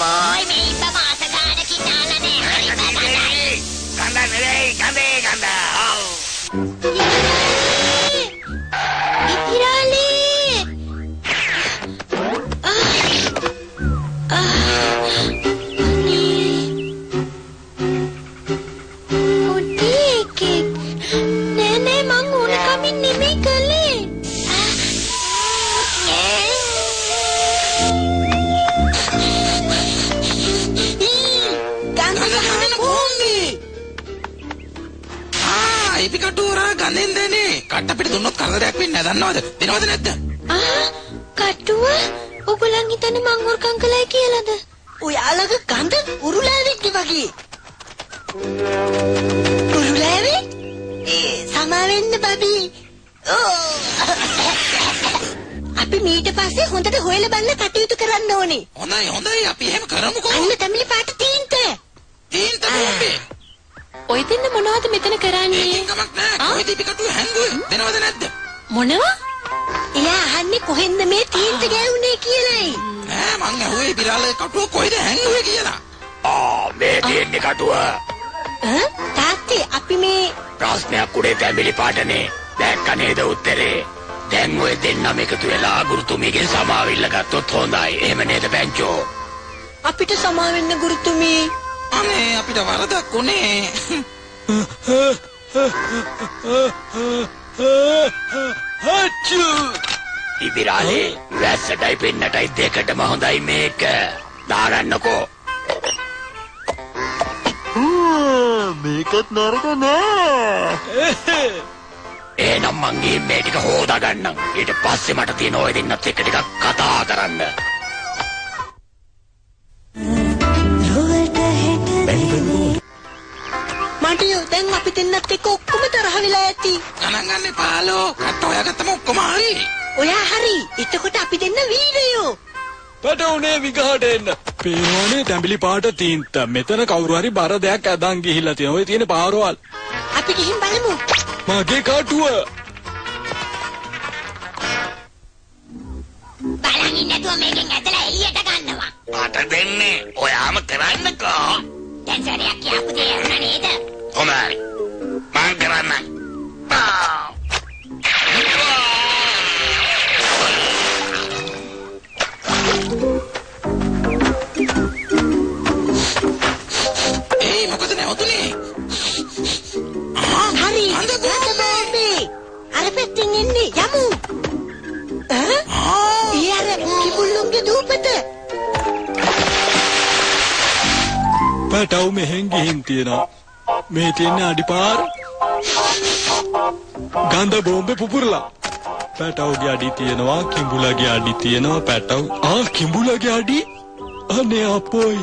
Boy, may iba mga sagana kinala na yung halitatay. කඳ නෙවෙයි කඳේ කඳ. ඉබිරාලේ! පොඩි එකෙක්. නෑ නෑ මං ඕන කමින් නෙමෙයි කළේ. ගන්න කොහොමද? ඒපි කටුව හොරා ගන්නෙන් දෙන්නේ. කට්ට අපිට දුන්නොත් කරදරයක් වෙන්නේ නැහැ දන්නවද? දෙනවද නැද්ද? කටුව? ඔගොල්ලන් හිතන්නේ මං හොරකම් කළයි කියලාද? ඔයාලගේ ගඳ උරුලෑවෙක්ද වගේ. උරුලෑවේ? සමා වෙන්න බබී. අපි මීට පස්සේ හොඳට හොයලා බලලා කටයුතු කරන්න ඕනේ. හොඳයි අපි එහෙම කරමුකෝ. අන්න තමිලි පාට තීන්ත. තීන්ත බෝම්බේ. ඔය දෙන්න මොනවද මෙතන කරන්නේ? ඒකෙන් කමක් නැහැ. කොහෙද ඒපි කටුව හැංගුවේ? දෙනවද නැද්ද? මොනවා? එයා අහන්නේ කොහෙන්ද මේ තීන්ත ගෑවුනේ කියලායි. නෑ මං ඇහුවේ බිරාලේ කටුව කොහෙද හැංගුවේ කියලා. මේ තියෙන්නේ කටුව. තාත්තේ අපි මේ ප්‍රශ්නයක් උඩේ තැඹිලි පාටනේ. දැක්ක නේද උත්තරේ? දැන් ඔය දෙන්නම එකතු වෙලා ගුරුතුමීගෙන් සමාවිල්ල ගත්තොත් හොඳයි. එහෙම නේද බැංචෝ? අපිට සමා වෙන්න ගුරුතුමී. අනේ අපිට වරදක් උනේ. ඉබිරාලේ වැස්සටයි පෙන්නටයි දෙකටම හොඳයි මේක. දාගන්නකෝ. මේකත් නරක නෑ. එහෙනම් මං ගිහින් මේ ටික හොදා ගන්නම්. ඊට පස්සේ මට තියෙන ඔය දෙන්නත් එක්ක ටිකක් කතා කරන්න. මන්ටියෝ දැන් අපි දෙන්නත් එක්ක ඔක්කොම තරහ වෙලා ඇති. ගණන් ගන්න පාලෝ. කට්ට හොයාගත්තම ඔක්කොම හරි. ඔයා හරි. එතකොට අපි දෙන්න වීරයෝ. පැටවුනේ විගහට එන්න. පේනවනේ තැඹිලි පාට තීන්ත. මෙතන කවුරු හරි බර දෙයක් ඇදන් ගිහිල්ලා තියෙනවා. ඔය තියෙන පාරවල්. අපි ගිහින් බලමු. මගේ කටුව. බලන් ඉන්න නැතුව මේකෙන් ඇදලා එළියට ගන්නවා. මට දෙන්නේ ඔයාම කරන්නකෝ. දැන් සැරයක් කියපු දේ වුණා නේද? හොඳයි. මං කරන්න. ඒ මොකද නැවතුනේ? හරි. අඳ බෝම්බේ. අර පැත්තෙන් එන්නේ යමු. කිඹුල්ලුන්ගේ දූපත. පැටව් මෙහෙන් ගිහින් තියෙනවා. මේ තියෙන අඩිපාර. ගන්ධ බෝම්බේ පුපුරලා. පැටව්ගේ අඩි තියෙනවා, කිඹුලාගේ අඩි තියෙනවා, පැටව්. කිඹුලාගේ අඩි. අනේ අපෝයි.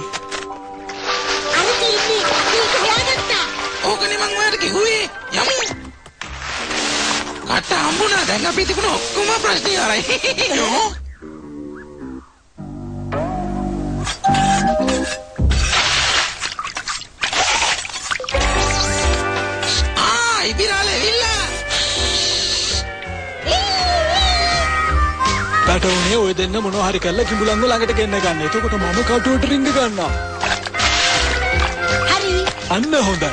අර තීටි ඒක හොයාගත්තා. ඕකනේ මං ඔයාලට කිව්වේ. යමු. කට හම්බුණා. දැන් අපි තිබුණ ඔක්කොම ප්‍රශ්න ඉවරයි. ඉබිරාල එවිල්ලා. පැටවුනේ ඔය දෙන්න මොනවා හරි කරලා කිඹුලන්ව ළඟට ගෙන්න ගන්න. එතකොට මම කටුවට රිංග ගන්නවා. හරි. අන්න හොඳයි.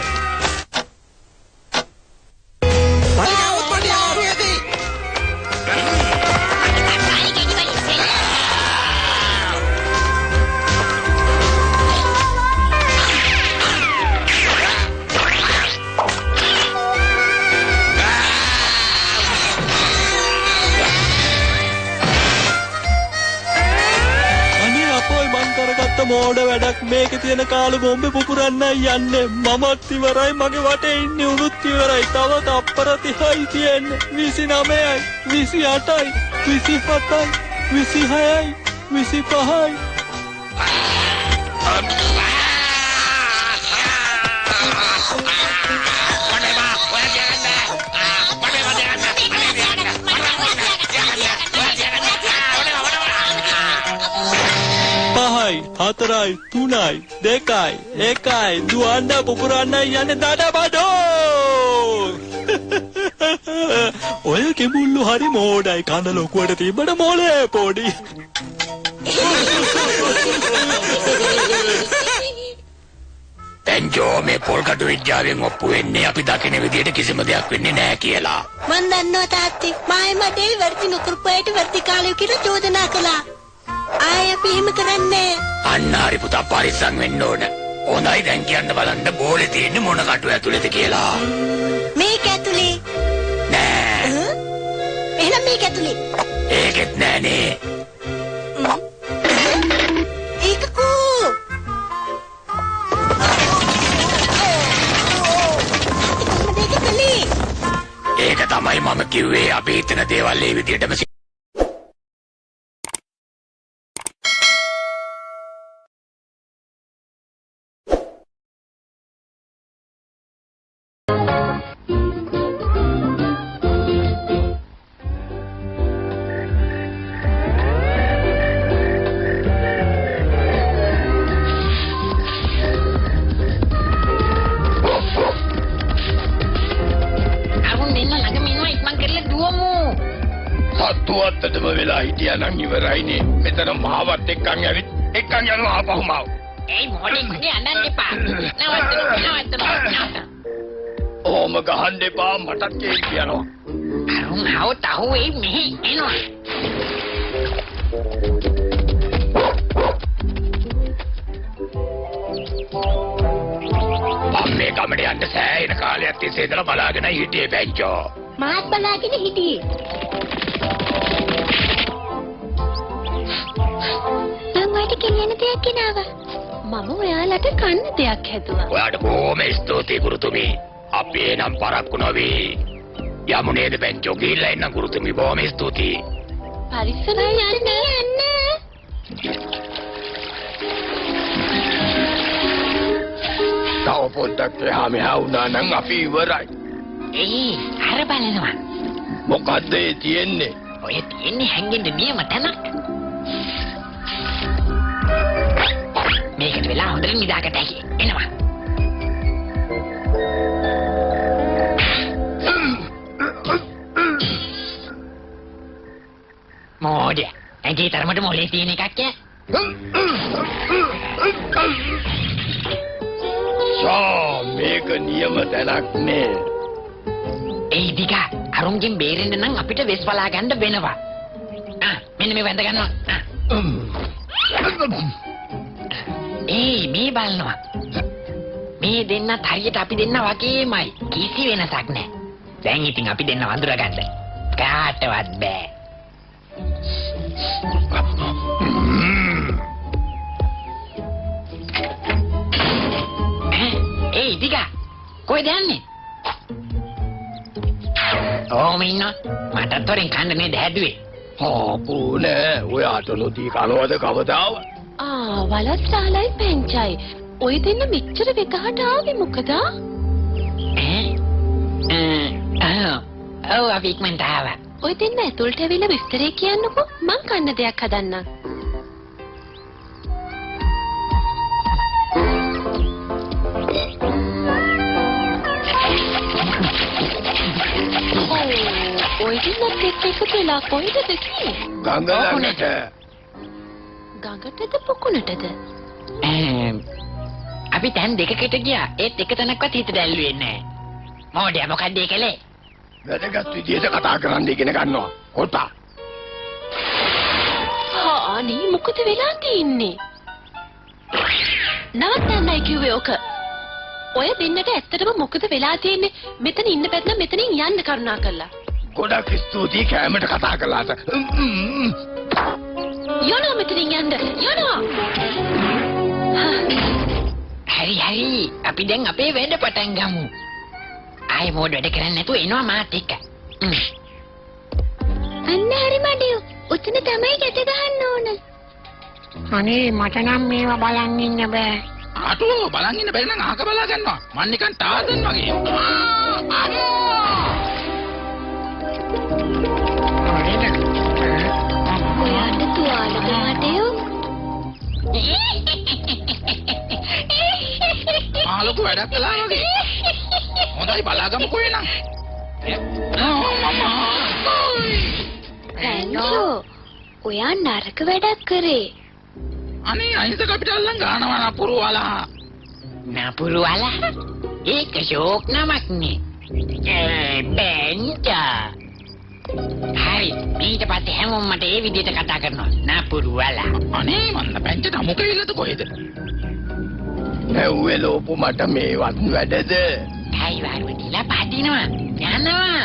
මෝඩ වැඩක් මේකේ තියෙන කාලු බෝම්බේ පුපුරන්නයි යන්නේ. මමත් ඉවරයි, මගේ වටේ ඉන්නේ උනුත් ඉවරයි. තව තප්පර 30යි තියෙන්නේ. 29යි 28යි 27යි 26යි 25යි. හතරයි 3යි 2යි 1යි දුවන්න පුපුරන්න යන්නේ දඩබඩෝ. ඔය කෙඹුල්ලු හරි මෝඩයි. කන ලොකුවට තිබ්බට මොලේ පොඩි. පැංචෝ මේ පොල්කටු විද්‍යාවෙන් ඔප්පු වෙන්නේ අපි දකින විදියට කිසිම දෙයක් වෙන්නේ නැහැ කියලා. මන් දන්නවා තාත්ති. මායමඩේ වැඩි නුකුරුපයට වැඩි කාලය කියලා චෝදනා කළා. ආය අපි එහෙම කරන්නේ. අන්න හරි පුතා පරිස්සම් වෙන්න ඕන. හොඳයි දැන් කියන්න බලන්න බෝලේ තියෙන්නේ මොන කටු ඇතුලේද කියලා. මේක ඇතුලේ. නෑ. එහෙනම් මේක ඇතුලේ. ඒකෙත් නෑනේ. ඒක කෝ. ඒක තමයි මම කිව්වේ අපි හිතන දේවල් ඒ විදියටම සත්තුවත්තටම වෙලා හිටියා නම් ඉවරයිනේ. මෙතන මාවත් එක්කන් ඇවිත් එක්කන් යනවා ආපහු මාව. ඒ මොඩි මගේ අඬන්න එපා. නවත්ත. ඕම ගහන්න එපා මටත් කේක් කියනවා. අරුන් හවුත් අහුවේ මෙහි එනවා. මම මේ ගමට යන්න සෑහෙන කාලයක් තිස්සේ ඉඳලා බලාගෙන හිටියේ පැංචෝ. මාත් බලාගෙන හිටියේ. මට කියන්න දෙයක් ගෙනාවා. මම ඔයාලට කන්න දෙයක් හැදුවා. ඔයාට බොහොම ස්තුතියි ගුරුතුමී. අපි එනම් පරක්කු නොවේ. යමු නේද පැංචෝ ගිහිල්ලා එන්න ගුරුතුමී බොහොම ස්තුතියි. පරිස්සමෙන් යන්න. තව පොඩ්ඩක් එහා මෙහා වුණා නම් අපි ඉවරයි. අර බලනවා. මොකද්ද ඒ තියෙන්නේ? ඔය තියෙන්නේ හැංගෙන්න නියම තැනක්. මේකට වෙලා හොඳට නිදාගත හැකි. එනවා. මොඩ ඇගේ තරමට මොලේ තියෙන එකක් ය. මේක නියම තැනක් නේ. ඒ දිගා අරුන්ගෙන් බේරෙන්න නම් අපිට වෙස් බලා ගන්න වෙනවා. මෙන්න මේ වැඳ ගන්නවා. මේ බලනවා. මේ දෙන්නත් හරියට අපි දෙන්න වගේමයි. කිසි වෙනසක් නැහැ. දැන් ඉතින් අපි දෙන්න වඳුර ගන්න. කාටවත් බෑ. ටිකා. කොහෙද යන්නේ? ඕම ඉන්නවා. මටත් තොරෙන් කන්න නේද හැදුවේ. ආපෝ නෑ ඔයාට නොදී කනවද කවදාව? වලස්සාලයි පැංචයි. ඔය දෙන්න මෙච්චර වෙගහට ආවේ මොකද? ඔව් අපි ඉක්මනට ආවා. ඔය දෙන්න ඇතුළට ඇවිල්ලා විස්තරේ කියන්නකෝ. මං කන්න දෙයක් හදන්නම්. ඔය දෙන්නත් එක්ක එකතු වෙලා කොහෙටද ගියේ? ගඟ ළඟට. ගඟටද පොකුණටද? අපි දැන් දෙකකට ගියා. ඒත් එක තැනක්වත් හිතට ඇල්ලුවේ නැහැ. මොඩියා මොකද්ද ඒ කලේ? වැදගත් විදියට කතා කරන්න ඉගෙන ගන්නවා. හොතා. අනේ මොකද වෙලා තියෙන්නේ? නවත්තන්නයි කිව්වේ ඔක. ඔය දෙන්නට ඇත්තටම මොකද වෙලා තියෙන්නේ? මෙතන ඉන්න බැත්නම් මෙතනින් යන්න කරුණා කළා. ගොඩක් ස්තුතියි කෑමට කතා කළාට. යනවා මෙතනින් යන්න. යනවා. හරි අපි දැන් අපේ වැඩ පටන් ගමු. ආයේ මොඩ වැඩ කරන්නේ නැතුව එනවා මාත් එක්ක. අන්න හරි මඩියෝ. උතන තමයි ගැට ගහන්න ඕන. අනේ මට නම් මේවා බලන් ඉන්න බෑ. අටෝ බලන් ඉන්න බැරි නම් අහක බලා ගන්නවා. මන් නිකන් ටාර්සන් වගේ. ඔයාට තුවාලද මඩියෝ? ආලෝක වැඩක් කළා වගේ. හොඳයි බලාගමුකෝ එනම්. පැංචෝ ඔයා නරක වැඩක් කරේ. අනේ අහිංසක අපිට අල්ලන් ගන්නවා නපුරු වලා. නපුරු වලා? ඒක ෂෝක් නමක් නේ. බෙන්චා. හරි ඊට පස්සේ හැමෝම මට ඒ විදිහට කතා කරනවා. නපුරු වලා. අනේ මන්න පැංචට අමුක ඉල්ලද කොහෙද? නැව්වේ ලෝපු මට මේවත් වැඩද? කයි වාරුව දීලා පදිනවා. යනවා.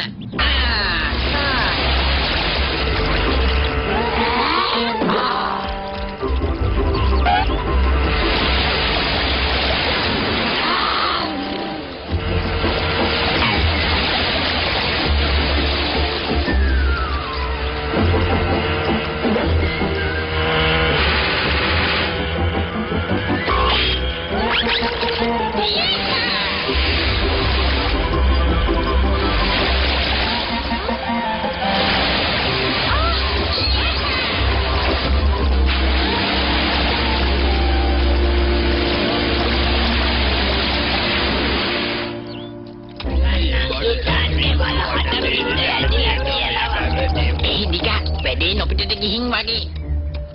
වැඩේ නොපිටට ගිහින් වගේ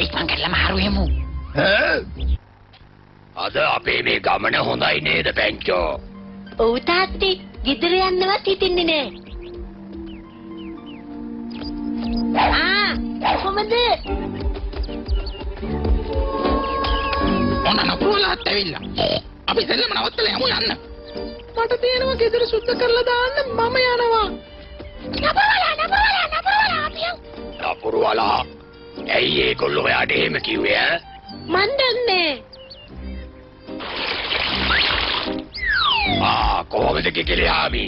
ඉක්මන් කරලා මාරු වෙමු. අද අපේ මේ ගමන හොඳයි නේද පැංචෝ? ඔව් තාත්තේ ගෙදර යන්නවත් හිතෙන්නේ නෑ. කොහමද? ඔන්න නපුරු වලාත් ඇවිල්ලා. අපි දෙල්ලම නවත්තලා යමු යන්න. මට තියෙනවා ගෙදර සුද්ධ කරලා දාන්න මම යනවා. නපුරු වලා. ඇයි ඒගොල්ලෝ ඔයාට එහෙම කිව්වේ ඈ? මන් දන්නේ. කොහොමද කිකිලියාමි?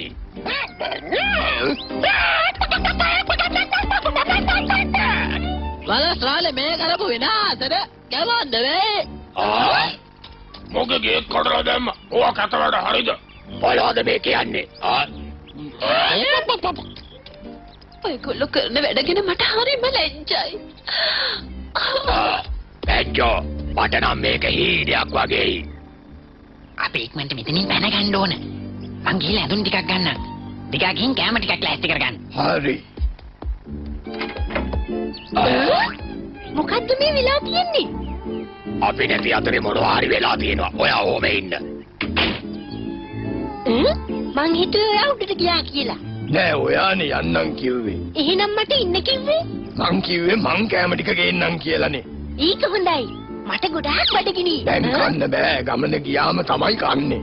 වලස්සාලේ මේ කරපු විනාශෙට ගවන්න වේ. මොකගේ කඩලා දැම්ම. ඔයා කතරට හරිද? බලවද මේ කියන්නේ? ඔයගොල්ලෝ කරන වැඩ ගැන මට හරිම ලැජ්ජයි. පැංචෝ මට නම් මේක හීනයක් වගේ. අපි ඉක්මනට මෙතනින් පැන ගන්න ඕන. මං ගිහලා ඇඳුම් ටිකක් ගන්නම්. ටිකක් ගිහින් කැම ටිකක් ලෑස්ති කරගන්න. හරි. මොකද්ද මේ වෙලා තියෙන්නේ? අපි නැති අතරේ මොනවා හරි වෙලා තියෙනවා. ඔයා ඕම ඉන්න. මං හිතුවේ ඔයා උඩට ගියා කියලා. නෑ ඔයානේ යන්නම් කිව්වේ. එහෙනම් මට ඉන්න කිව්වේ? මං කිව්වේ මං කැම ටික ගේන්නම් කියලානේ. ඒක හොඳයි. මට ගොඩාක් බඩගිනි. දැන් කන්න බෑ. ගමන ගියාම තමයි කන්නේ.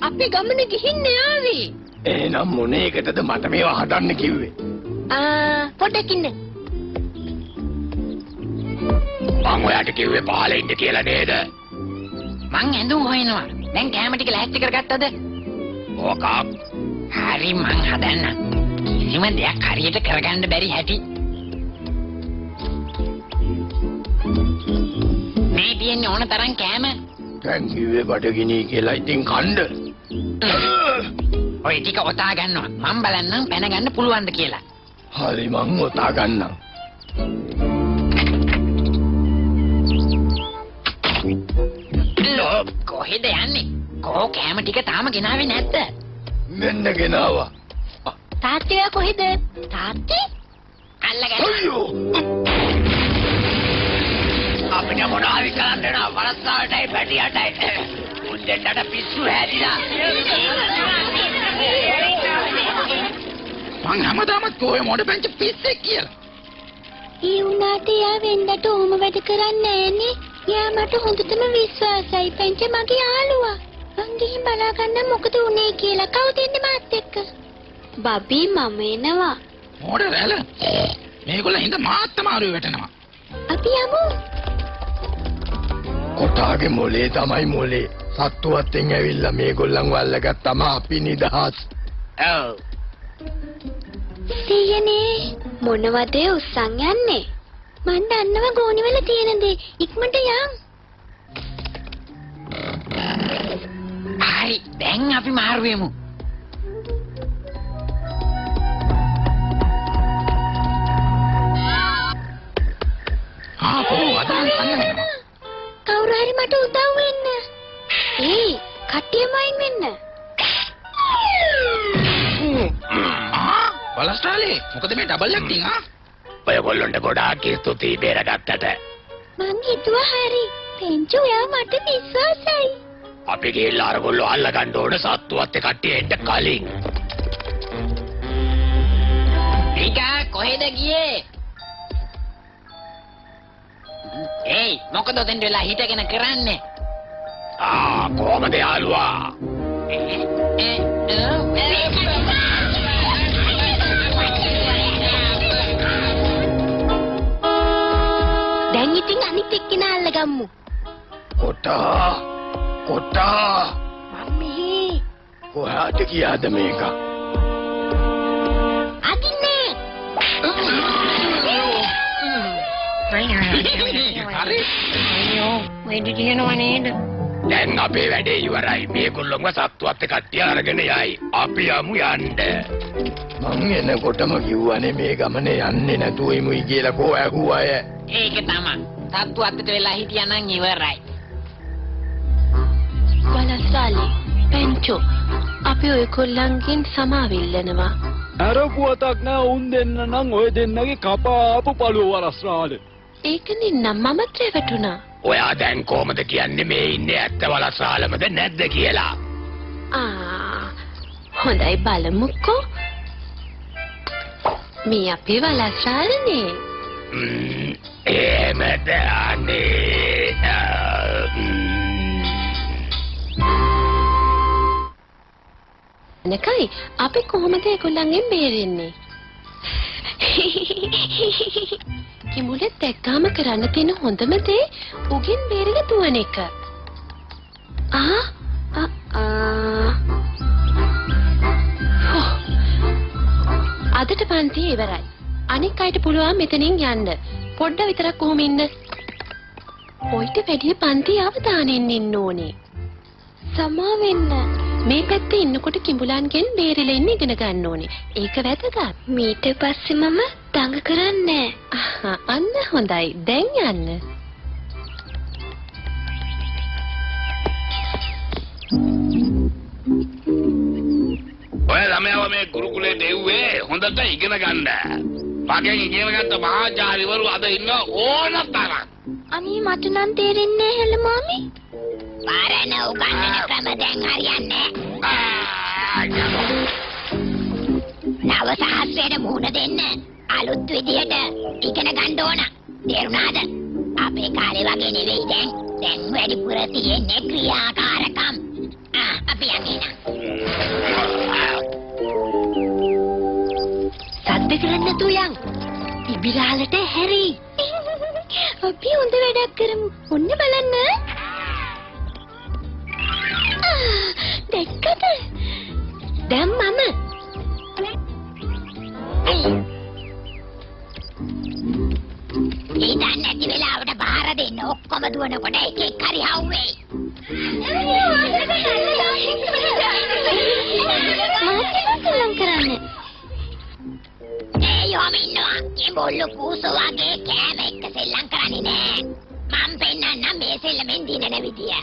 අපි ගමන ගිහින් ආවේ. එහෙනම් මොන එකටද මට මේවා හදන්න කිව්වේ? පොඩ්ඩක් ඉන්න. මං ඔයාට කිව්වේ පහළ ඉන්න කියලා නේද? මං ඇඳුම් හොයනවා. දැන් කැම ටික ලෑස්ති කරගත්තද? කෝකා. හරි මං හදන්න. කිසිම දෙයක් හරියට කරගන්න බැරි හැටි. මේ තියෙන්නේ ඕන තරම් කෑම. දැන් කිව්වේ බඩගිනි කියලා ඉතින් කණ්ඩ. ඔය ටික ඔතා ගන්නවා. මං බලන්නම් පැන ගන්න පුළුවන්ද කියලා. හරි මං ඔතා ගන්නම්. කොහෙද යන්නේ? කෝ කෑම ටික තාම ගෙනාවේ නැද්ද? මෙන්න ගෙනාවා. තාත්තේ කොහෙද? තාත්තේ? අල්ලගන්න. අයියෝ. අපිට මොනවද කරන්න නෑ වරස්සාවටයි පැටියටයි. උන් දෙන්නට පිස්සු හැදිලා. මං හැමදාමත් කොහේ මොඩ පැංච පිස්සෙක් කියලා. ඒ උනාට යා වෙන්නට ඕම වැඩ කරන්නේ නෑනේ. යා මට හොඳටම විශ්වාසයි. පෙන්ච මගේ යාළුවා. මං ගිහින් බලා ගන්න මොකද උනේ කියලා. කවුද ඉන්නේ මාත් එක්ක? බබී මම එනවා. මොඩ රැළ. මේගොල්ලෝ හින්දා මාත් අමාරුවේ වැටෙනවා. අපි යමු. කොටාගේ මොලේ තමයි මොලේ. සත්තුවත්ෙන් ඇවිල්ලා මේගොල්ලන්ව අල්ලගත්තම අපි නිදහස්. ඔව්. සීයනේ මොනවද උස්සන් යන්නේ? මන් දන්නව ගෝනිවල තියෙන දේ. ඉක්මනට යන්. හරි දැන් අපි මාරු වෙමු. ආපෝ අදන් කන්න. කවුරු හරි මට උදව් වෙන්න. ඒ කට්ටියම අයින් වෙන්න. බලස්ටාලේ මොකද මේ ඩබල් ඇක්ටිං ආ? ඔයගොල්ලන්ට ගොඩාක් ස්තුතියි බේරගත්තට. මං හිතුවා හරි. පෙන්චු යා මට විශ්වාසයි. අපි ගිහිල්ලා අරගොල්ලෝ අල්ලගන්න ඕන සත්තුවත් කට්ටිය එන්න කලින්. ටිකා කොහෙද ගියේ? ඒයි මොකද දෙන්න වෙලා හිටගෙන කරන්නේ? කොහමද යාළුවා? දැන් ඉතින් අනිත් එක්කෙනා අල්ලගම්මු. කොටා මම්මී කොහාට ගියාද මේක? අදින්නේ. හරි. වෙඩි දිනනවා නේද? දැන් අපේ වැඩේ ඉවරයි. මේගොල්ලෝම සත්තුවත් කට්ටිය අරගෙන යයි. අපි යමු යන්න. මං එනකොටම කිව්වනේ මේ ගමනේ යන්නේ නැතුව ඉමුයි කියලා කෝ ඇහුවා අය. ඒක තමයි. සත්තු අතට වෙලා හිටියානම් ඉවරයි. බලස්සාලි පෙන්චෝ අපි ඔයගොල්ලන්ගෙන් සමාව ඉල්ලනවා. ඇරපුවතක් නෑ උන් දෙන්න නම් ඔය දෙන්නගේ කපාපු පළුව වරස්රාල. ඒකනේ නම් මමත් රැවටුණා. ඔයා දැන් කොහමද කියන්නේ මේ ඉන්නේ ඇත්ත වලස්සාලමද නැද්ද කියලා? හොඳයි බලමුකෝ. මේ අපේ වලස්සාලනේ. එහෙමද අනේ. නකයි අපි කොහොමද ඒගොල්ලන්ගෙන් බේරෙන්නේ? කිමුලෙත් දැක්කාම කරන්න තියෙන හොඳම දේ උගෙන් බේරලා දුවන එක. අදට පන්ති ඉවරයි. අනික් අයට පුළුවන් මෙතනින් යන්න. පොඩ්ඩ විතරක් කොහොම ඉන්න. ඔයිට වැඩිය පන්ති අවධානයෙන් ඉන්න ඕනේ. සමා වෙන්න. මේ පැත්තේ ඉන්නකොට කිඹුලන්ගෙන් බේරිලා ඉන්න ඉගෙන ගන්න ඕනේ. ඒක වැදගත්. මීට පස්සේ මම දඟ කරන්නේ නැහැ. අන්න හොඳයි. දැන් යන්න. ඔය ළමයාව මේ ගුරුකුලේ දෙව්වේ හොඳට ඉගෙන ගන්න. පගෙන් ඉගෙන ගත්ත මහාචාර්යවරු අද ඉන්න ඕන තරම්. අනේ මට නම් තේරෙන්නේ නැහැ හෙළ මාමි. පාරණ උගන්නන ක්‍රම දැන් හරියන්නේ නව සහස්‍රයට මුහුණ දෙන්න අලුත් විදියට ඉගෙන ගන්න ඕන. තේරුණාද? අපේ කාලේ වගේ නෙවෙයි දැන් වැඩිපුර තියෙන්නේ ක්‍රියාකාරකම්. අපි යන්නේ නම් සද්ද කරන්න නැතුව යන්. ඉබිරාලට හැරි. අපි හොඳ වැඩක් කරමු. ඔන්න බලන්න. දැක්කද? මම දුවනකොට එකෙක් හරි හවුවේ. සෙල්ලම් කරන්නේ. ඒ යෝම ඉන්නවා. ඒ බොල්ලු කූසෝ වගේ කෑම එක්ක සෙල්ලම් කරන්නේ නෑ. මම පෙන්නන්නම් මේ සෙල්ලමෙන් දිනන විදිය.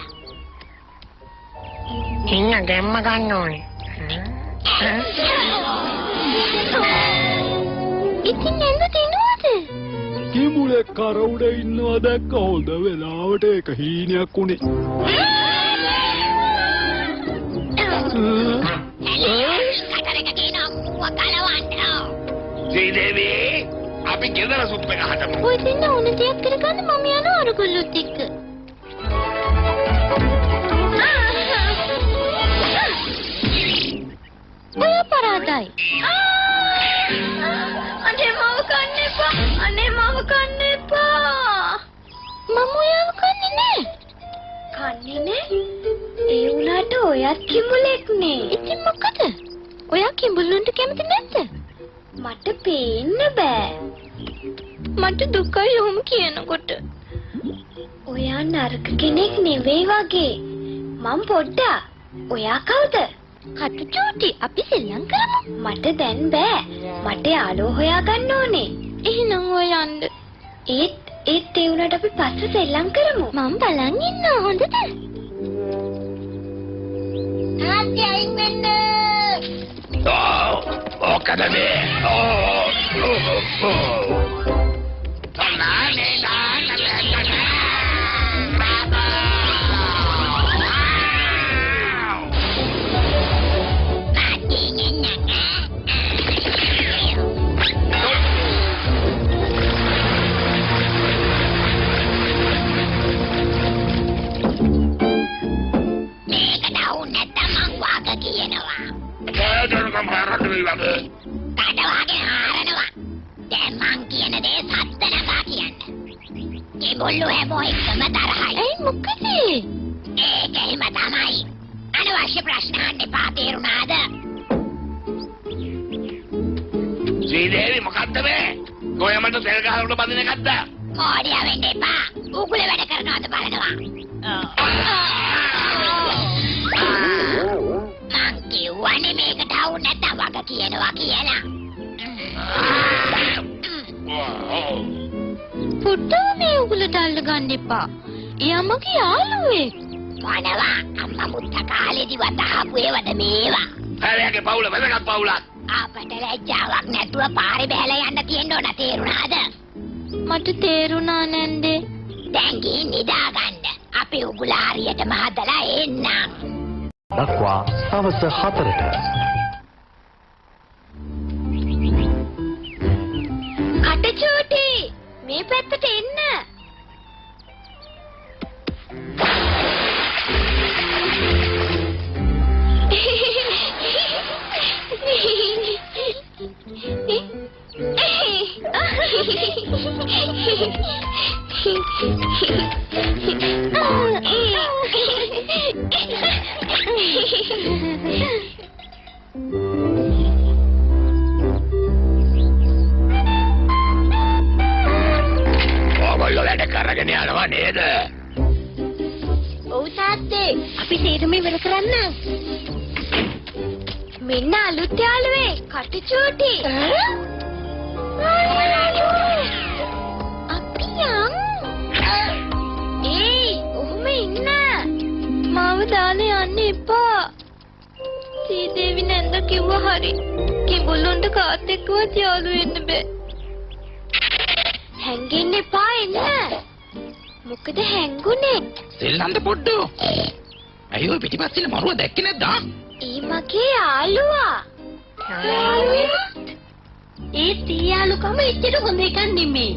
ඉන්න ගැම්ම ගන්න ඕනේ. ඉතින් නේද දිනුවද? කිඹුලෙක් කර උඩ ඉන්නවා දැක්ක හොඳ වෙලාවට ඒක හීනයක් උනේ. කතරක කියනවා මුව කලවන්න. ශ්‍රීදේවි අපි ගෙදර සුප් එක හදමු. ඔය දෙන්න ඕන දෙයක් කරගන්න මම යනවා අරගොල්ලොත් එක්ක. ඔය පරාදයි. අනේ මව කන්න එපා. අනේ මව කන්න එපා. මම ඔයව කන්නේ නෑ. කන්නේ නෑ? ඒ උනාට ඔයත් කිඹුලෙක් නේ. ඉතින් මොකද? ඔයා කිඹුලුන්ට කැමති නැද්ද? මට පේන්න බෑ. මට දුකයි ඔහොම කියනකොට. ඔයා නරක කෙනෙක් නෙවෙයි වගේ. මම පොඩ්ඩක්. ඔයා කවුද? කටුචූටි අපි සෙල්ලම් කරමු. මට දැන් බෑ. මට යාළුවෝ හොයාගන්න ඕනේ. එහෙනම් ඔය යන්න. ඒත් ඒ උනාට අපි පස්සේ සෙල්ලම් කරමු. මම බලන් ඉන්නවා හොඳද? ආච්චි අයින් වෙන්න. මොකද මේ? කඩවාගෙන හරනවා. දැන් මං කියන දේ සත්‍ය නපා කියන්න. ඒ බොල්ලු හැමෝ එකම තරහයි. ඒ මොකද? ඒක එහෙම තමයි. අනවශ්‍ය ප්‍රශ්න අහන්න එපා තේරුණාද? ශ්‍රීදේවි මොකද්ද මේ? කොහමද තෙල් ගහකට බඳින එකක්ද? මොඩියා වෙන්න එපා. උගුල වැඩ කරනවද බලනවා. මං කිව්වනේ මේකට අවුල් නැත්තම් වග කියනවා කියලා. පුට්ටෝ මේ උගලට අල්ල ගන්න එපා. එයා මගේ යාළුවෙක්. මොනවා අම්මා මුත්ත කාලේදී වතහපු ඒවද මේවා? හැරයාගේ පවුල වැදගත් පවුලක්. අපට ලැජ්ජාවක් නැතුව පාරේ බැලලා යන්න තියෙන්න ඕන තේරුණාද? මට තේරුණා නැන්දේ. දැන් ගිහින් නිදාගන්න. අපි උගුල හරියටම හදලා එන්නම්. දක්වා සවස 4ට කටචූටි මේ පැත්තට එන්න. ඔයගොල්ලෝ වැඩ කරගෙන යනවා නේද? ඔව් තාත්තේ අපි තීරම ඉවර කරන්න. මෙන්න අලුත් යාළුවේ කටුචූටි. අපි යන්. ඒයි ඔහොම ඉන්න. මාව දාලා යන්න එපා. සීදේවි නැන්ද කිව්වා හරි. කිඹුලුන්ට කාත් එක්කවත් යාළු වෙන්න බෑ. හැංගෙන්න එපා එන්න. මොකද හැංගුනේ? සෙල්ලම්ද පොඩ්ඩෝ. අයියෝ පිටිපස්සේ මරුව දැක්කේ නැද්ද? ඒ මගේ යාළුවා. යාළුවා? ඒ තියාලුකම එච්චර හොඳ එකක් නෙමෙයි.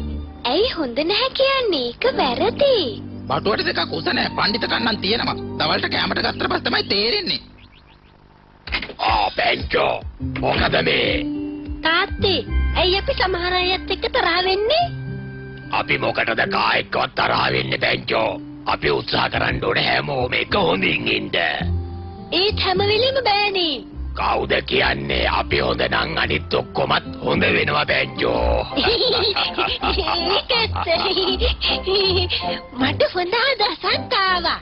ඇයි හොඳ නැහැ කියන්නේ? ඒක වැරදි. බටුවට දෙකක් උස නැහැ. පඬිත කන්නන් තියෙනවා. දවල්ට කැමරට ගත්තට පස්සේ තමයි තේරෙන්නේ. බෙන්චෝ මොකද මේ? තාත්තේ, ඇයි අපි සමහර අයත් එක්ක තරහ වෙන්නේ? අපි මොකටද කායිකවත් තරහ වෙන්නේ බෙන්චෝ? අපි උත්සාහ කරන්න ඕනේ හැමෝම එක හොඳින් ඉන්න. ඒත් හැම වෙලෙම බෑනේ. කවුද කියන්නේ අපි හොඳ නම් අනිත් ඔක්කොමත් හොඳ වෙනවා පැංචෝ. මට හොඳ අදහසක් ආවා.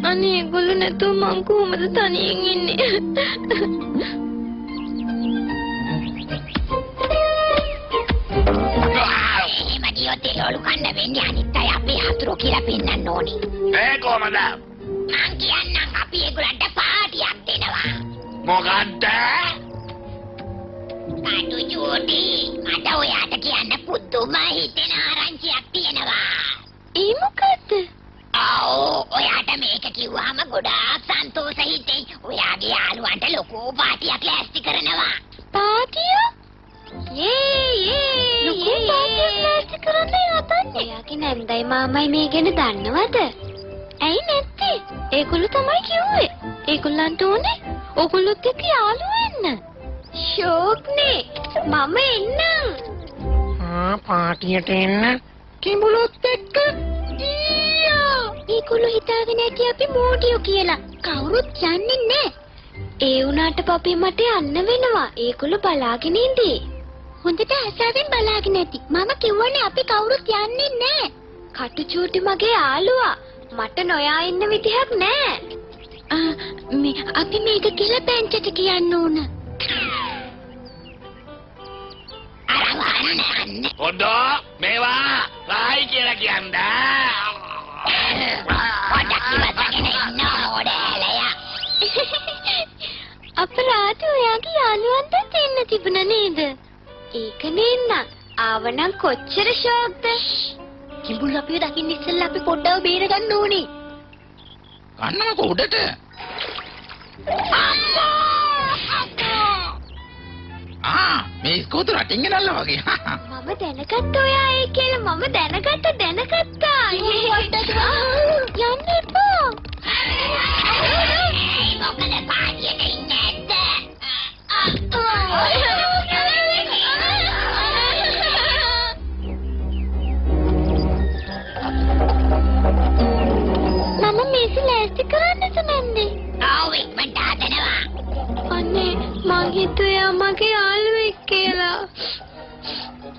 අනේ ඒගොල්ලෝ නැතුව මං කොහොමද තනියෙන් ඉන්නේ? මඩියෝ තේලවලු කන්න වෙන්නේ අනිත් අය අපේ හතුරෝ කියලා පෙන්නන්න ඕනි. ඒ කොහමද? මං කියන්නම් අපි ඒගොල්ලන්ට පාටියක් දෙනවා. මොකද්ද? කටු චූටි මට ඔයාට කියන්න පුදුම හිතෙන ආරංචියක් තියෙනවා. ඒ මොකද්ද? ඔයාට මේක කිව්වහම ගොඩාක් සන්තෝෂ හිතෙයි. ඔයාගේ යාළුවන්ට ලොකු පාටියක් ලෑස්ති කරනවා. පාටිය? ලොකු පාටියක් ලෑස්ති කරන්න යතන්නේ. එයාගේ නැන්දයි මාමයි මේ ගැන දන්නවද? ඇයි නැත්තේ? ඒගොල්ලෝ තමයි කිව්වේ. ඒගොල්ලන්ට ඕනේ ඕගොල්ලොත් එක්ක යාළුවෝ වෙන්න. ෂෝක්නේ මම එන්නම්. පාටියට එන්න කිඹුලොත් එක්ක ඒගොල්ලෝ හිතාගෙන ඇති අපි මෝඩියෝ කියලා. කවුරුත් යන්නේ නැහැ. ඒ වුණාට පපේ මට යන්න වෙනවා. ඒගොල්ලෝ බලාගෙන ඉඳී. හොඳට ආසාවෙන් බලාගෙන ඇති. මම කිව්වනේ අපි කවුරුත් යන්නේ නැහැ. කටු චූටි මගේ යාළුවා. මට නොයා ඉන්න විදිහක් නැහැ. අපි මේක කියලා පැංචට කියන්න ඕන. පොඩ්ඩෝ මේවා රායි කියලා කියන්න. පොඩක් ඉවසගෙන ඉන්න ඕඩෑලයා. අපරාධ ඔයාගේ යාළුවන්ට දෙන්න තිබුණා නේද? ඒක නෙන්න. ආවනම් කොච්චර ෂෝක්ද? කිඹුල් අපිව දකින්න ඉස්සෙල්ලා අපි පොඩ්ඩව බේර ගන්න ඕනේ. ගන්නකො උඩට. මේ ස්කෝතු රටින් ගෙනල්ලා වගේ. මම දැනගත්තා ඔයා ඒ කියලා. මම දැනගත්තා. යන්න එපා. මොකද පාටියට ඉන්නේ නැද්ද? මම මේසි ලෑස්ති කරන්නද නැන්නේ? ඉක්මනට හදනවා. අනේ මං හිතුවේ මගේ යාළුවෙක් කියලා.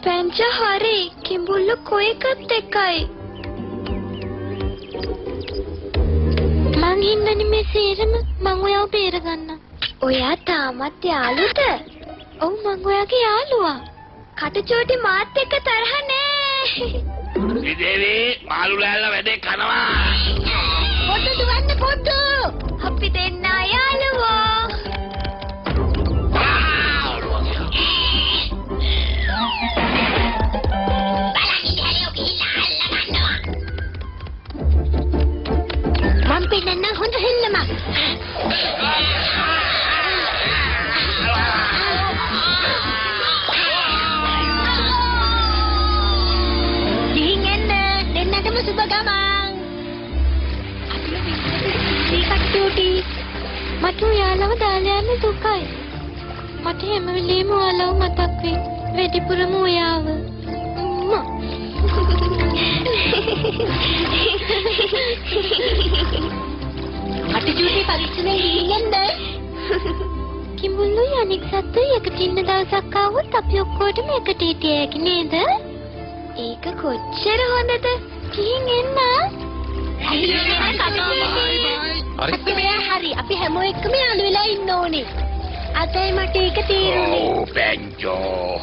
පැංච හරි කිඹුල්ල කොයිකත් එකයි. මං හින්නනි මේ සේරම මං ඔයාව බේරගන්න. ඔයා තාමත් යාළුද? ඔව් මං ඔයාගේ යාළුවා. කටුචෝටි මාත් එක්ක තරහ නෑ. ඉදේවි මාළු ලෑල්ල වැඩේ කනවා. පොඩ්ඩ දුවන්න පොඩ්ඩ. අපි දෙන්න යාළුවෝ. මම පෙන්නන්න හොඳ හෙල්ලම. ගිහින් එන්න දෙන්නටම සුබ ගමන්. කට්ටියටි මට ඔයාලව දාලා යන්න දුකයි. මට හැම වෙලේම ඔයාලව මතක් වෙයි. වැඩිපුරම ඔයාව. කට්ටියටි පරීක්ෂණය ගිහින් එන්න. කිඹුල්ලු අනික් සත්තු එකට ඉන්න දවසක් ආවොත් අපි ඔක්කොටම එකට හිටියේක නේද? ඒක කොච්චර හොඳද? ගිහින් එන්න. හරි අපි හැමෝ එක්කම යාළු වෙලා ඉන්න ඕනේ. අතයි මට ඒක තේරුනේ. ඕ පැංචෝ.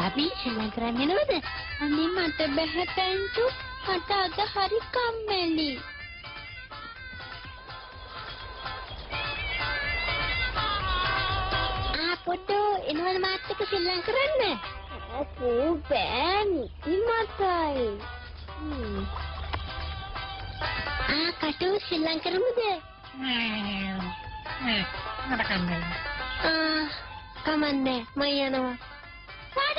අපි ශලා කරන්නේ නේද? අනේ මට බෑ පැංචු. මට අද හරි කම්මැලි. පොඩ්ඩෝ එනවද මාත් එක්ක ශලා කරන්න? අපෝ බෑනි. ඉමතයි. කටු ශලා කරමුද? මට කන්නේ. කමන්නේ මම යනවා. කොල්ල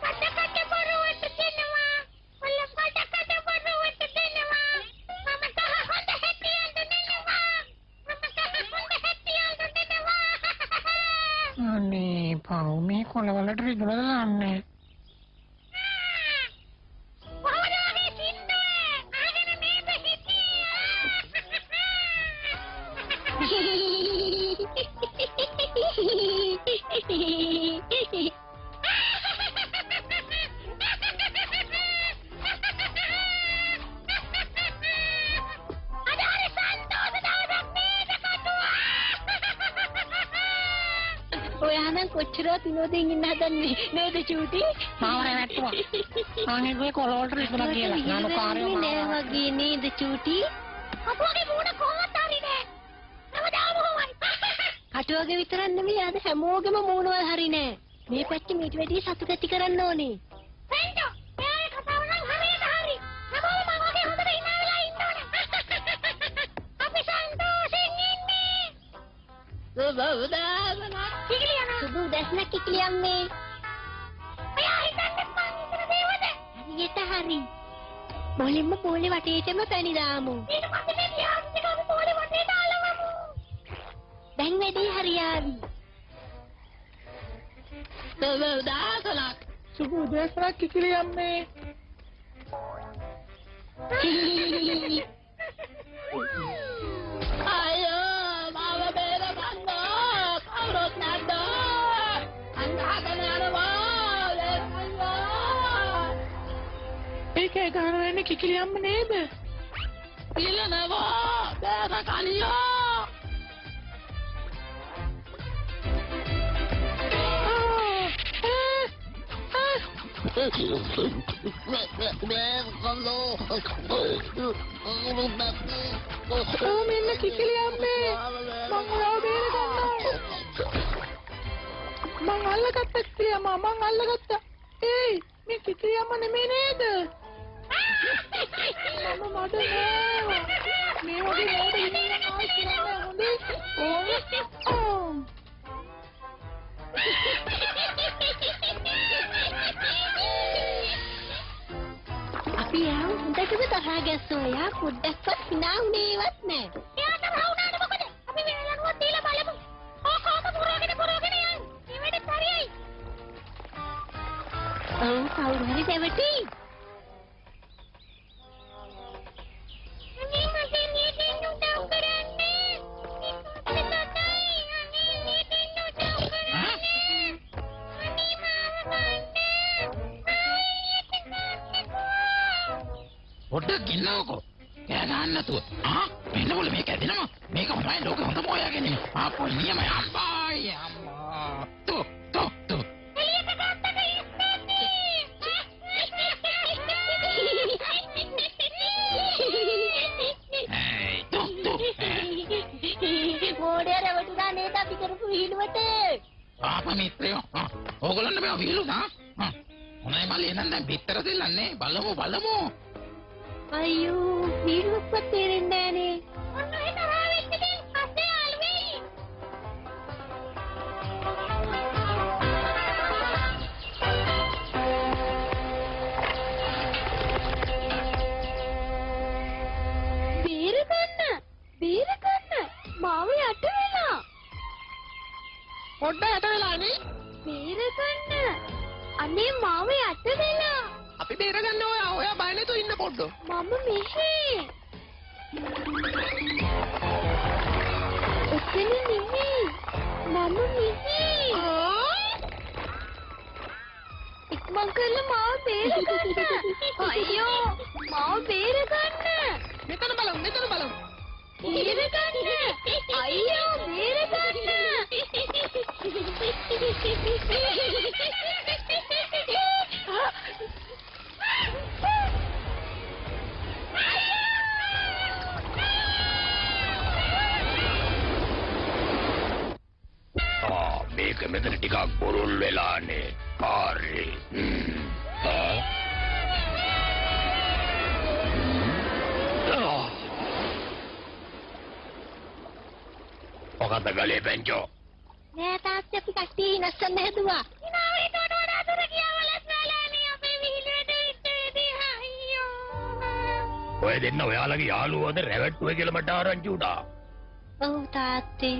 කඩ කඩ බරුවට දෙනවා. කොල්ල කඩ කඩ බරුවට ආ මේ කොළවලට රිදුනද දාන්නේ. ඔයානම් කොච්චරවත් විනෝදයෙන් ඉන්න හදන්නේ නේද චූටි? මාව රැවට්ටුවා. ආන්නේ කොළවලට රිදුනා කියලා. නාමකාරයෝ නෑ වගේ නේද චූටි? අපෝගේ මූණ කොහොමද හරිනේ? නවදාම හොවයි. අටුවගේ විතරක් නෙමෙයි ආද හැමෝගෙම මූණවල් හරි නෑ. මේ පැත්තේ මීට වැඩි සතුට ඇති කරන්න ඕනේ. සෙන්ඩෝ, එයාගේ කතාව නම් හරියට හරි. හැමෝම මම වගේ හොඳට hina වෙලා ඉන්න ඕනේ. අපි සන්තෝෂෙන් ඉන්නේ. සුබ දැස්නක් කිකිලියන්නේ. ඔයා හිතන්නේ මං ඉතන දේවද? හරියට හරි. මොලෙම්ම පොලේ වටේටම පැණි දාමු. ඊට පස්සේ මේ ත්‍යාගික අපි පොලේ වටේ දාලවමු. දැන් වැඩි හරියාවි. දාසලක් සුබ උදෑසනක් කිකිලියන්නේ. අයියෝ මාව බේරගන්න කවුරුත් නැද්ද? අන්ධහදන යනවා. ඒකේ ගාන වෙන්නේ කිකිලියම්ම නේද? ඉල්ලනවා බේර කලියෝ. මෙන්න කිකිලියම්මේ මං ඔයාව බේරගන්නවා. මං අල්ලගත්ත කිකිලියම්මා මං අල්ලගත්තා. ඒයි මේ කිකිලියම්ම නෙමෙයි නේද? මම මඩ නෑ. මේ වගේ නේද ඉන්නේ ආයි කරන්නේ හොඳේ. අපි යාව හොඳටම තරහ ගැස්සුවා. යා පොඩ්ඩක්වත් hina වුණේවත් නෑ. එයා තරහ වුණාද මොකද? අපි වෙනලනුවක් දීලා බලමු. කොහොම පුරවගෙන යන්. මේ වැඩේ හරියයි. ඔව් කවුරු හරි දෙවටි. අනේ මගේ නීතින් උදව් කරන්නේ. පොඩ්ඩක් ගෙන්නවකෝ. කෑ ගන්න නැතුව. මෙන්න මොල මේක ඇදෙනවා. මේක තමයි ලෝකෙ හොඳම හොයාගෙන ඉන්නේ. ආපෝ නියමයි අම්බායි අම්මා. තෝ. එළියට ගත්තට ඉස්සෙන්නේ. මොඩේ රවටුනා නේද අපි කරපු විහිළුවට? ආපා මිත්‍රයෝ. ඕගොල්ලන්ට මේව විහිළුනා. හොඳයි මල්ලි එහෙනම් දැන් පිටර දෙල්ලන්නේ. බලමු. අයියෝ විහිළුවක්වත් තේරෙන්නේ නෑනේ. ඔන්න ඒ තරහ වෙච්ච දෙයක් පස්සේ යාළු වෙයි. බේරගන්න මාව යට වෙලා. පොඩ්ඩ යට වෙලානේ. බේරගන්න අනේ මාව යට වෙලා. අපි බේරගන්න ඔයා බය නැතුව ඉන්න පොඩ්ඩ. මම මෙහෙ. එතන නෙමෙයි. මම මෙහෙ. ඉක්මන් කරලා මාව බේරගන්න. අයියෝ මාව බේරගන්න. මෙතන බලමු. බේරගන්න. අයියෝ මේක මෙතන ටිකක් බොරුල් වෙලානේ. හරි. මොකද ගලේ පෙන්චෝ? නෑ තාත්තා අපි කට්ටිය ඉනස්සන්න හැදුවා. ඉනාව හිතුවට වඩා දුර ගියාවලත් නෑලානේ අපේ විහිළුවට ඉත්තේදී අයියෝ. ඔය දෙන්න ඔයාලගේ යාළුවෝද රැවට්ටුවේ කියලා මට ආරංචි වුණා. ඔව් තාත්තේ.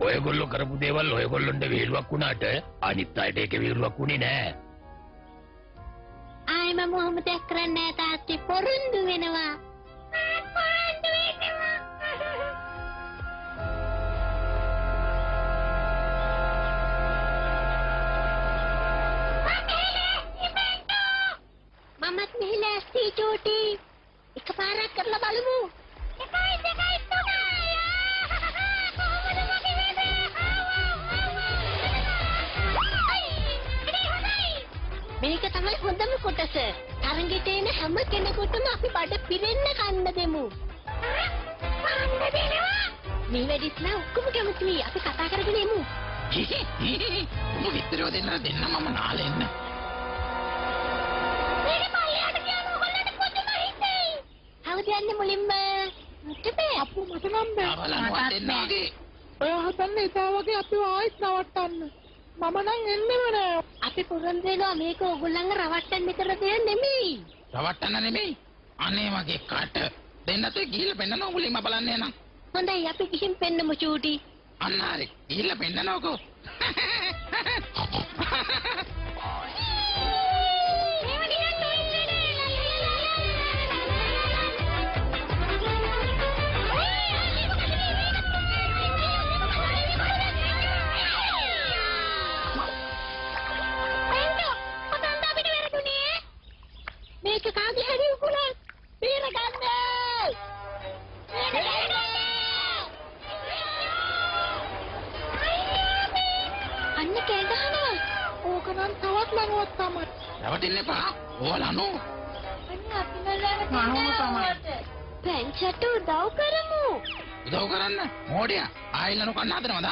ඔයගොල්ලෝ කරපු දේවල් ඔයගොල්ලොන්ට විහිළුවක් වුණාට අනිත් අයට ඒක විහිළුවක් වුණේ නෑ. ආයෙම මොහොමදක් කරන්නේ නැහැ තාත්තේ පොරොන්දු වෙනවා. පොරොන්දු වෙනවා. මමත් මෙහෙලා ඇස්ටි චෝටි එකපාරක් කරලා බලමු. එකයි තුනයි. මේක තමයි හොඳම කොටස. තරඟෙට එන හැම කෙනෙකුටම අපි බඩ පිරෙන්න කන්න දෙමු. කන්න දෙනවා. මේ වැඩිත් නම් ඔක්කොම කැමතියි. අපි කතා කරගෙන එමු. උඹ විතරව දෙන්න මම නාලෙන්න. මේක පල්ලයට කියන ඔයගොල්ලන්ට කොතන හිතේ? හවුද යන්නේ මුලින්ම? මුට්ටේ අප්පු මට නම් බෑ. බලනවා දෙන්නගේ. ඔය හදන්නේ ඉතා වගේ අපි ආයෙත් නවත්තන්න. මම නම් එන්නෙම නෑ. අපි පොරොන්දු වෙනවා මේක ඔයගොල්ලන්ව රවට්ටන්න කර දෙයක් නෙමෙයි. රවට්ටන්න නෙමෙයි. අනේ මගේ කට. දෙන්නත් ගිහිල්ලා පෙන්නනවා මුලින්ම බලන්න යනවා. හොඳයි අපි ගිහින් පෙන්නමු චූටි. අන්න හරි. ගිහිල්ලා පෙන්නනකො. මේක කාගේ හරි උකුලක් පීර ගන්න. අන්න කෑ ගහනවා. ඕක නම් තවත් ලනුවක් තමයි. රවටින්න එපා. ඕලනෝ. අන්න අපි නලන පැන්චට උදව් කරමු. උදව් කරන්න. මොඩියා. ආයෙලනු කන්න හදනවද?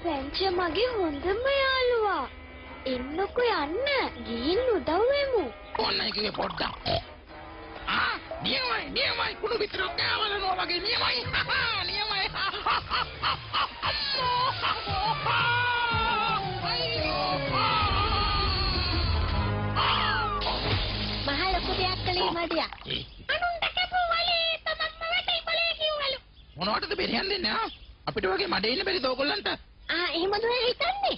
පැන්ච මගේ හොඳම යාළුවා. එන්නකො යන්න. ගිහින් උදව් වෙමු. ඕන්නයි කිව්වේ පොඩ්ඩක්. නියමයි කුණු විතර කෑවලනවා වගේ නියමයි. නියමයි. මහා ලොකු දෙයක් කළේ මඩියා. අනුන්ට කැපුව වලේ තමන්ම වැටි බලේ කිව්වලු. මොනවටද බෙරියන් දෙන්නේ ආ? අපිට වගේ මඩේ ඉන්න බැරිද ඕගොල්ලන්ට? එහෙමද ඔය හිතන්නේ?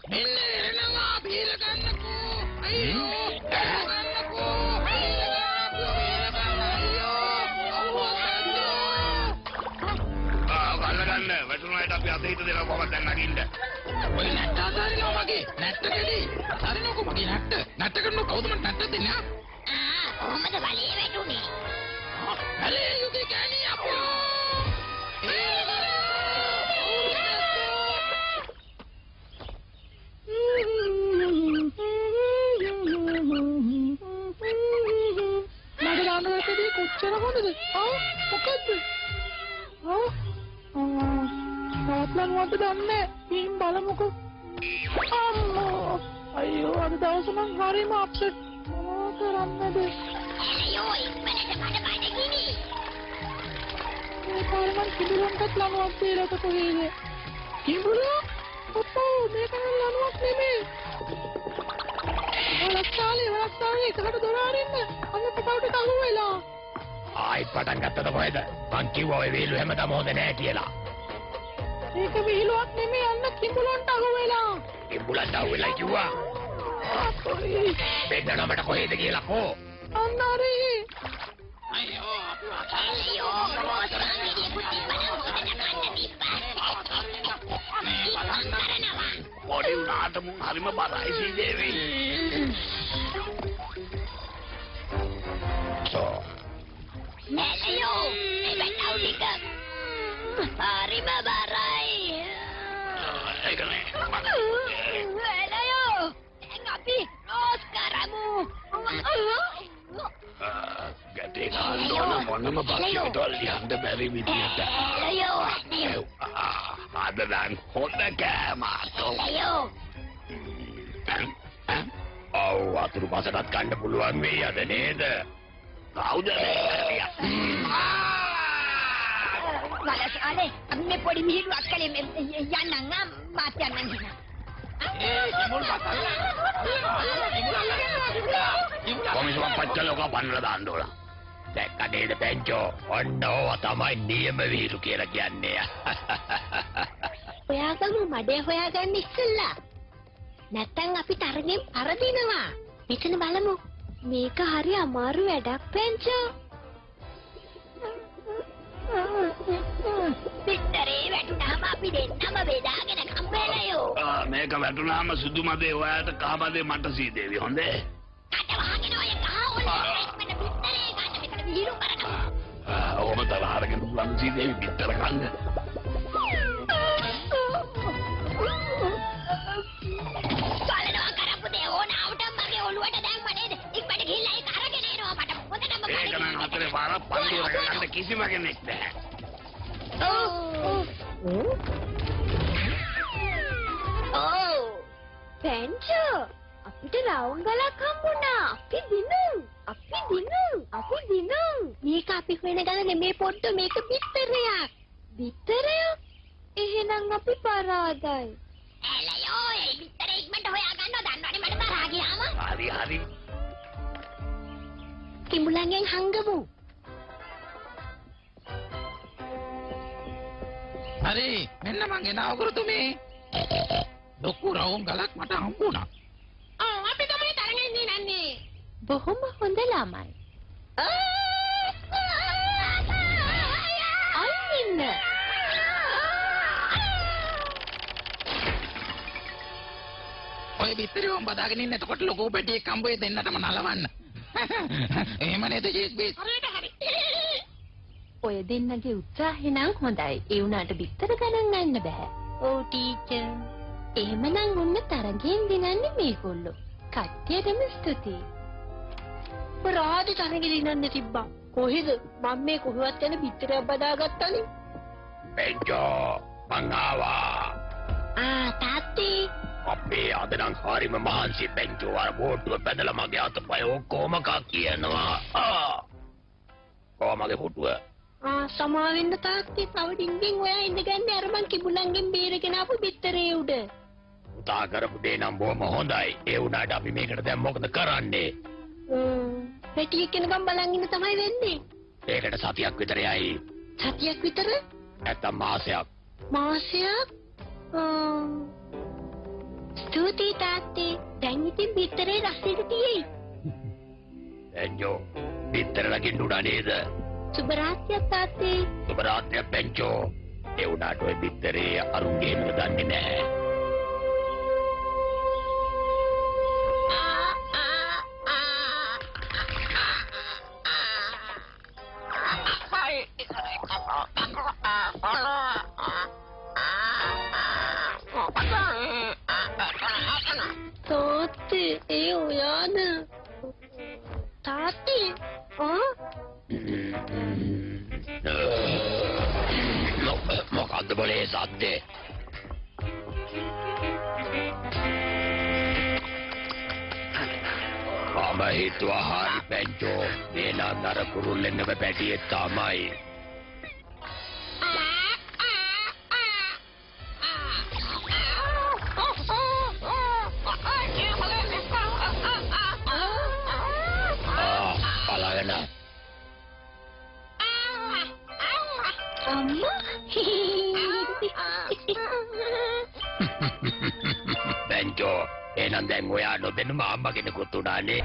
මෙන්න එරනවා බීල ගන්නකෝ. අයියෝ ගන්නකෝ. ගන්න වැටුණාට අපි අත හිත දෙනවා කොහොමද දැන් නගින්න. ඔය නැට්ට අතාරිනවා මගේ. නැට්ට කෙලි. අතාරිනකො මගේ නැට්ට. නැට්ට කරනකො කවුද මට නැට්ට දෙන්නේ ආ? කොහොමද බලේ වැටුනේ? බලේ යුගේ ගෑණි අපෝ. මට දාන්න වැටදී කොච්චර හොඳද? මොකද්ද? තවත් ලනුවක් දන්නේ. ඉතින් බලමුකෝ. අම්මෝ. අයියෝ අද දවසේ මං හරිම අප්සෙට්. මොනවද කරන්නද? අයියෝ ඉක්මනට මඩ බඩගිනි. මේ පාරේ මං කිඹුලන්ටත් ලනුවක් දීලා කොහේද? කිඹුලෝ? ඔප්පෝ මේක නම් ලනුවක් නෙමෙයි. වලක්කාලේ එකකට දොර අරින්න. අන්න පොකවට අහු වෙලා. ආයෙත් පටන් ගත්තද කොහෙද? මං කිව්වා ඔය වේලු හැමදාම හොඳ නෑ කියලා. ඒක විහිළුවක් නෙමෙයි අන්න කිඹුලන්ට අහු වෙලා. කිඹුලන්ට අහු වෙලා කිව්වා. බෙන්නන මට කොහෙද කියලා කෝ. අන්න හරි. අයියෝ අපි අයියෝ මොකටද මේ පුටි බණ හොදන්න තිබ්බා. මේ බලන්න. පොඩි උනාට මුන් හරිම බරයි සීදේවි. නැලියෝ මේ බැටව් ටික හරිම බරයි. ඒකනේ. නැලියෝ දැන් අපි රෝස් කරමු. ගැටේ ගන්න ඕන මොනම බක්ෂයටවල යන්න බැරි විදියට. නැලියෝ අද නම් හොඳ කෑමක්. නැලියෝ ඔව් වතුරු පසටත් ගන්න පුළුවන් වෙයි අද නේද? කවුද මේ? වලසාලේ මේ පොඩි මිහිරුවක් කලේ යන්නම් මාත් යන්නම් නේද? කොමිසම පච්චලෝක පන්නලා දාන්න ඕන. දැක්ක නේද පැංචෝ? ඔන්න ඕවා තමයි නියම විහිළු කියලා කියන්නේ. ඔයාගම මඩේ හොයාගන්න ඉස්සෙල්ලා. නැත්තම් අපි තරගෙන් පරදිනවා. මෙතන බලමු. මේක හරි අමාරු වැඩක් පැංචෝ. පිටරේ වැටුනහම අපි දෙන්නම බෙදාගෙන කම්බේලයෝ. මේක වැටුනහම සුදු මදේ ඔයාට කහ මදේ මට සීදේවි හොඳේ. කට වහගෙන ඔය ගහවල ඉක්මන පිටරේ ගන්න මෙතන විහිළු කරනවා. ඔබ තරහරගෙන ලම් සීදේවි පිටර කන්න. බලනවා කරපු දේ ඕනාවට මගේ ඔළුවට දැම්ම නේද? ඉක්මනට ගිහිල්ලා ඒක අරගෙන එනවා මට මොකටද ඒක නම් හතරේ පාරක් පන්තිවල ගන්න කිසිම කෙනෙක් නැහැ. පැංචෝ අපිට රවුම් ගලක් හම්බුණා. අපි දිනු. මේක අපි හොයන ගල නෙමේ පොඩ්ඩ මේක බිත්තරයක්. බිත්තරයක්? එහෙනම් අපි පරාදයි. එලයෝ ඒ පිටරේ ඉක්මනට හොයා ගන්නවා දන්නවනේ මට තරහා ගියාම. හරි. කිඹුලන්ගෙන් හංගමු. හරි මෙන්න මං එනවා ගුරුතුමී. ලොකු රවුම් ගලක් මට හම්බුණා. අපි තමයි තරගෙන් දිනන්නේ. බොහොම හොඳ ළමයි. අයින්න. ඔය බිත්තරේ වම් බදාගෙන ඉන්න එතකොට ලොකු පැටියෙක් හම්බුවේ දෙන්නටම නලවන්න. එහෙම නේද ජේස්බී? ඔය දෙන්නගේ උත්සාහය නම් හොඳයි. ඒ වුණාට බිත්තර ගණන් ගන්න බෑ. ඔව් ටීචර්. එහෙමනම් උන්න තරගෙන් දිනන්නේ මේගොල්ලෝ. කට්ටියටම ස්තුතියි. පරාදි තරගෙ දිනන්න තිබ්බා. කොහෙද? මම මේ කොහෙවත් යන පිටරයක් බදාගත්තනේ. පැංචෝ මං ආවා. තාත්තේ. අපේ අද නම් හරිම මහන්සි පැංචෝ අර බෝට්ටුව පැදලා මගේ අතපය ඔක්කොම කක් කියනවා. කොහමද හුටුව? සමාවෙන්න තාත්තේ තව ඩිංගින් ඔයා ඉන්න ගන්නේ අර මං කිඹුලන්ගෙන් බේරගෙන ආපු පිටරේ උඩ. උතා කරපු දේ නම් බොහොම හොඳයි. ඒ වුණාට අපි මේකට දැන් මොකද කරන්නේ? පැටියෙක් කෙනකම් බලන් ඉන්න තමයි වෙන්නේ. ඒකට සතියක් විතර යයි. සතියක් විතර? නැත්තම් මාසයක්. මාසයක්? ස්තුතියි තාත්තේ. දැන් ඉතින් පිටරේ රසෙට තියෙයි. පැංචෝ පිටර ලගින්න උනා නේද? සුබ රාත්‍රියක් තාත්තේ. සුබ රාත්‍රියක් පැංචෝ. ඒ වුණාට ඔය පිටරේ අරුන්ගේ නම දන්නේ නැහැ. තාත්තේ ඒ ඔයාද? තාත්තේ මොකද්ද බොලේ සද්දේ? මම හිතුවා හරි පැංචෝ මේ නම් අර කුරුල්ලෙන්නම පැටියෙක් තමයි. පලාගෙන පැංචෝ එහෙනම් දැන් ඔයා නොදැනුම අම්මා කෙනෙකුත් උනානේ.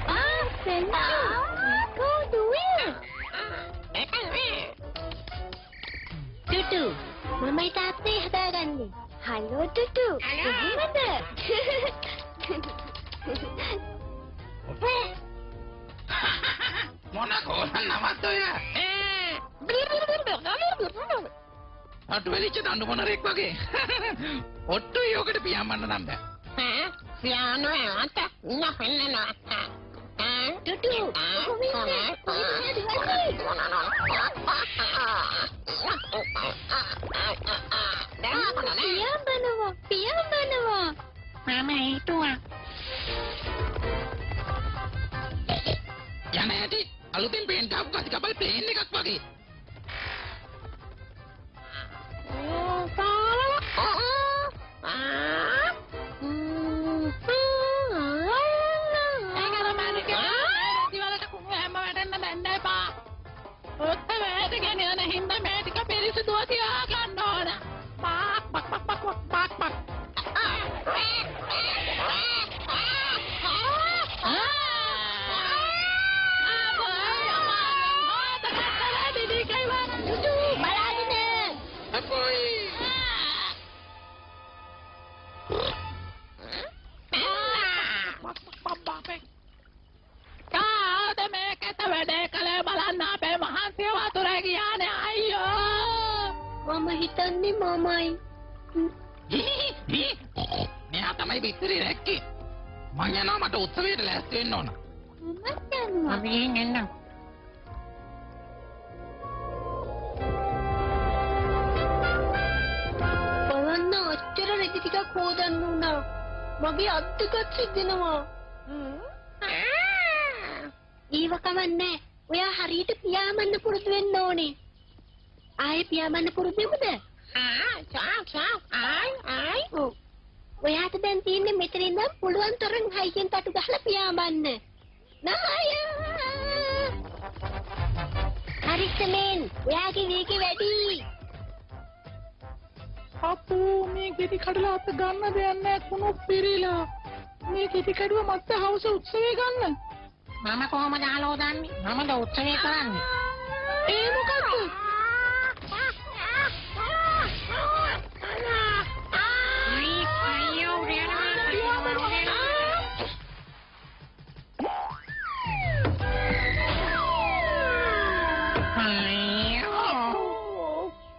ටුටු මමයි තාත්තේ හදාගන්නේ. හලෝ ටුටු. කොහොමද? මොනකෝ නමත් ඔය. අට වෙලිච්ච දඬු මොනරෙක් වගේ. ඔට්ටු යෝකට පියාඹන්න නම් බෑ. පියානෝ ඇත නහන්නනවා. ටුටු පියාඹනවා. මම හිතුවා යන ඇටි අලුතෙන් පේන්ට් ආපු කතිකබල් ප්ලේන් එකක් වගේ. යන හින්දා මේ ටික පිරිසිදුව තියා ගන්න ඕන. පාක් පක් පක් පක් පක් පක්. මම හිතන්නේ මමයි. මෙයා තමයි පිටරේ රැක්කේ. මං යනවා මට උත්සවයට ලෑස්ති වෙන්න ඕන. මමත් යනවා. අපි එන්න. බලන්න අච්චර රෙදි ටිකක් හොදන්න උනා. මගේ අත් දෙකත් සිදෙනවා. ඊව කමන්නේ. ඔයා හරියට පියාඹන්න පුරුදු වෙන්න ඕනේ. ආයේ පියාඹන්න පුරුදු වෙමුද? ඔයාට දැන් තියෙන්නේ මෙතන ඉඳන් පුළුවන් තරම් හයියෙන් තටු ගහලා පියාඹන්න. නාය! හරිස්මෙන් ඔයාගේ වේගය වැඩි. අපෝ මේ ගෙඩි කඩලා අත ගන්න දෙයක් නැහැ කුණු පිරීලා. මේ ගෙඩි කඩුව මත්ත හවුස උත්සවය ගන්න. මම කොහමද ආලෝ දන්නේ? මමද උත්සවය කරන්නේ. ඒ මොකද්ද?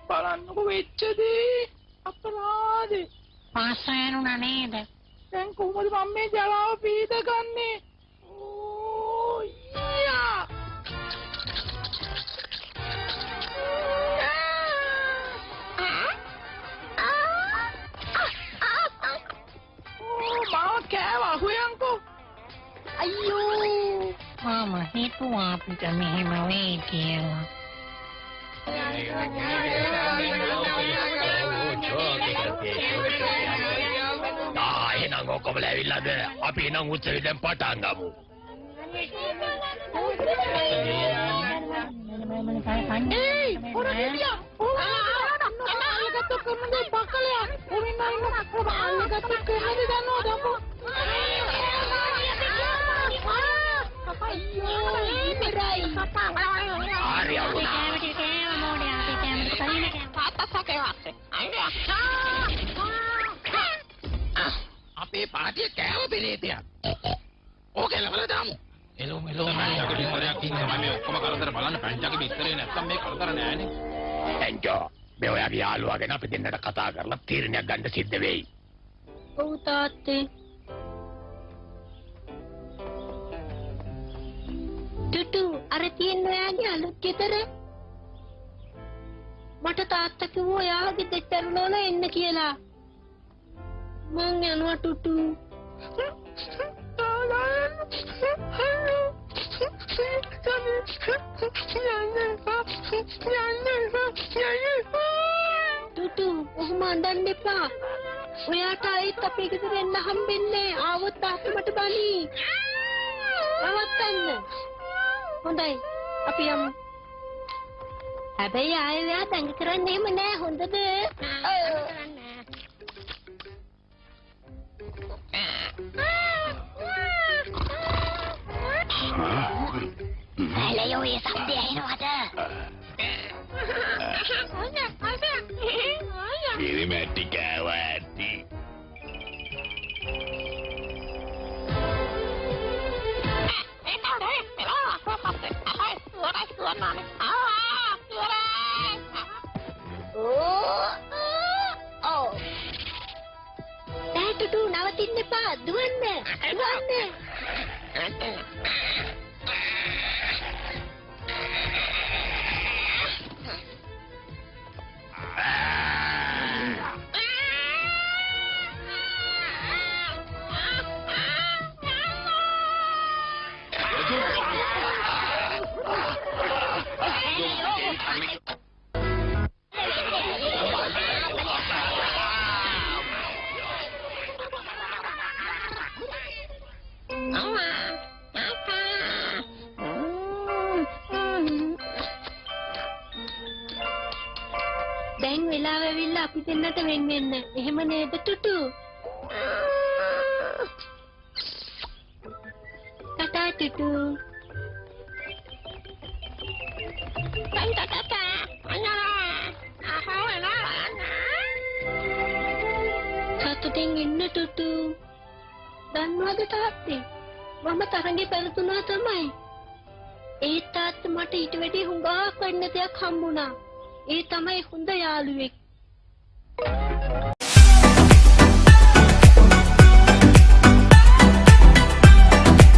බලන්නකො වෙච්චදී අපරාධේ පාසයනුනා නේද? දැන් කොහොමද මම මේ ජලාව පීදගන්නේ? ඕ යා! මාව කෑවා හොයන්කෝ. අයියෝ! මම හිතුවා අපිට මෙහෙම වෙයි කියලා. එහෙනම් ඔක්කොම ඇවිල්ලාද? අපි නම් උත්සවය දැන් පටන් ගමු. Hey, orang dia. Allah kata kamu bakal ya. Orang lain Allah kata kamu di sana ada apa? Hari aku අපේ පාටිය කෑව පෙරේතයක්. ඕකේ ලවල දාමු. එළෝ මෙලෝ මංජගේ බිස්තරයක් ඉන්නවා මේ ඔක්කොම කරදර බලන්න පංජගේ බිස්තරේ නැත්තම් මේ කරදර නෑනේ. එන්ජෝ මේ ඔයාගේ යාළුවා ගැන අපි දෙන්නට කතා කරලා තීරණයක් ගන්න සිද්ධ වෙයි. ඔව් තාත්තේ. ටුටු අර තියෙන ඔයාගේ අලුත් ගෙදර මට තාත්තා කිව්වා ඔයාගේ දෙතරුණ වල එන්න කියලා. මං යනවා ටුටු. ටුටු ඔහොම අඬන්න එපා. ඔයාට ආයෙත් අපේ ගෙදර එන්න හම්බෙන්නේ. ආවොත් තාත්තමට බනි. නවත්තන්න. හොඳයි අපි යමු. හැබැයි ආයෙ ඔයා දඟ කරන්න එහෙම නෑ හොඳද? Hello, ya sabde ඇහෙනවද? පිරිමැටි කෑවා ඇති. ටුටු නවතින්න එපා. දුවන්න. දුවන්න. දැන් වෙලාව ඇවිල්ලා අපි දෙන්නට වෙන් වෙන්න. එහෙම නේද ටුටු? ටටා ටුටු. සතුටින් ඉන්න ටුටු. දන්නවද තාත්තේ? මම තරඟේ පැවතුනා තමයි. ඒ තාත්තා මට ඊට වැඩි හුඟක් වෙන්න දෙයක් හම්බුණා. ඒ තමයි හොඳ යාළුවෙක්.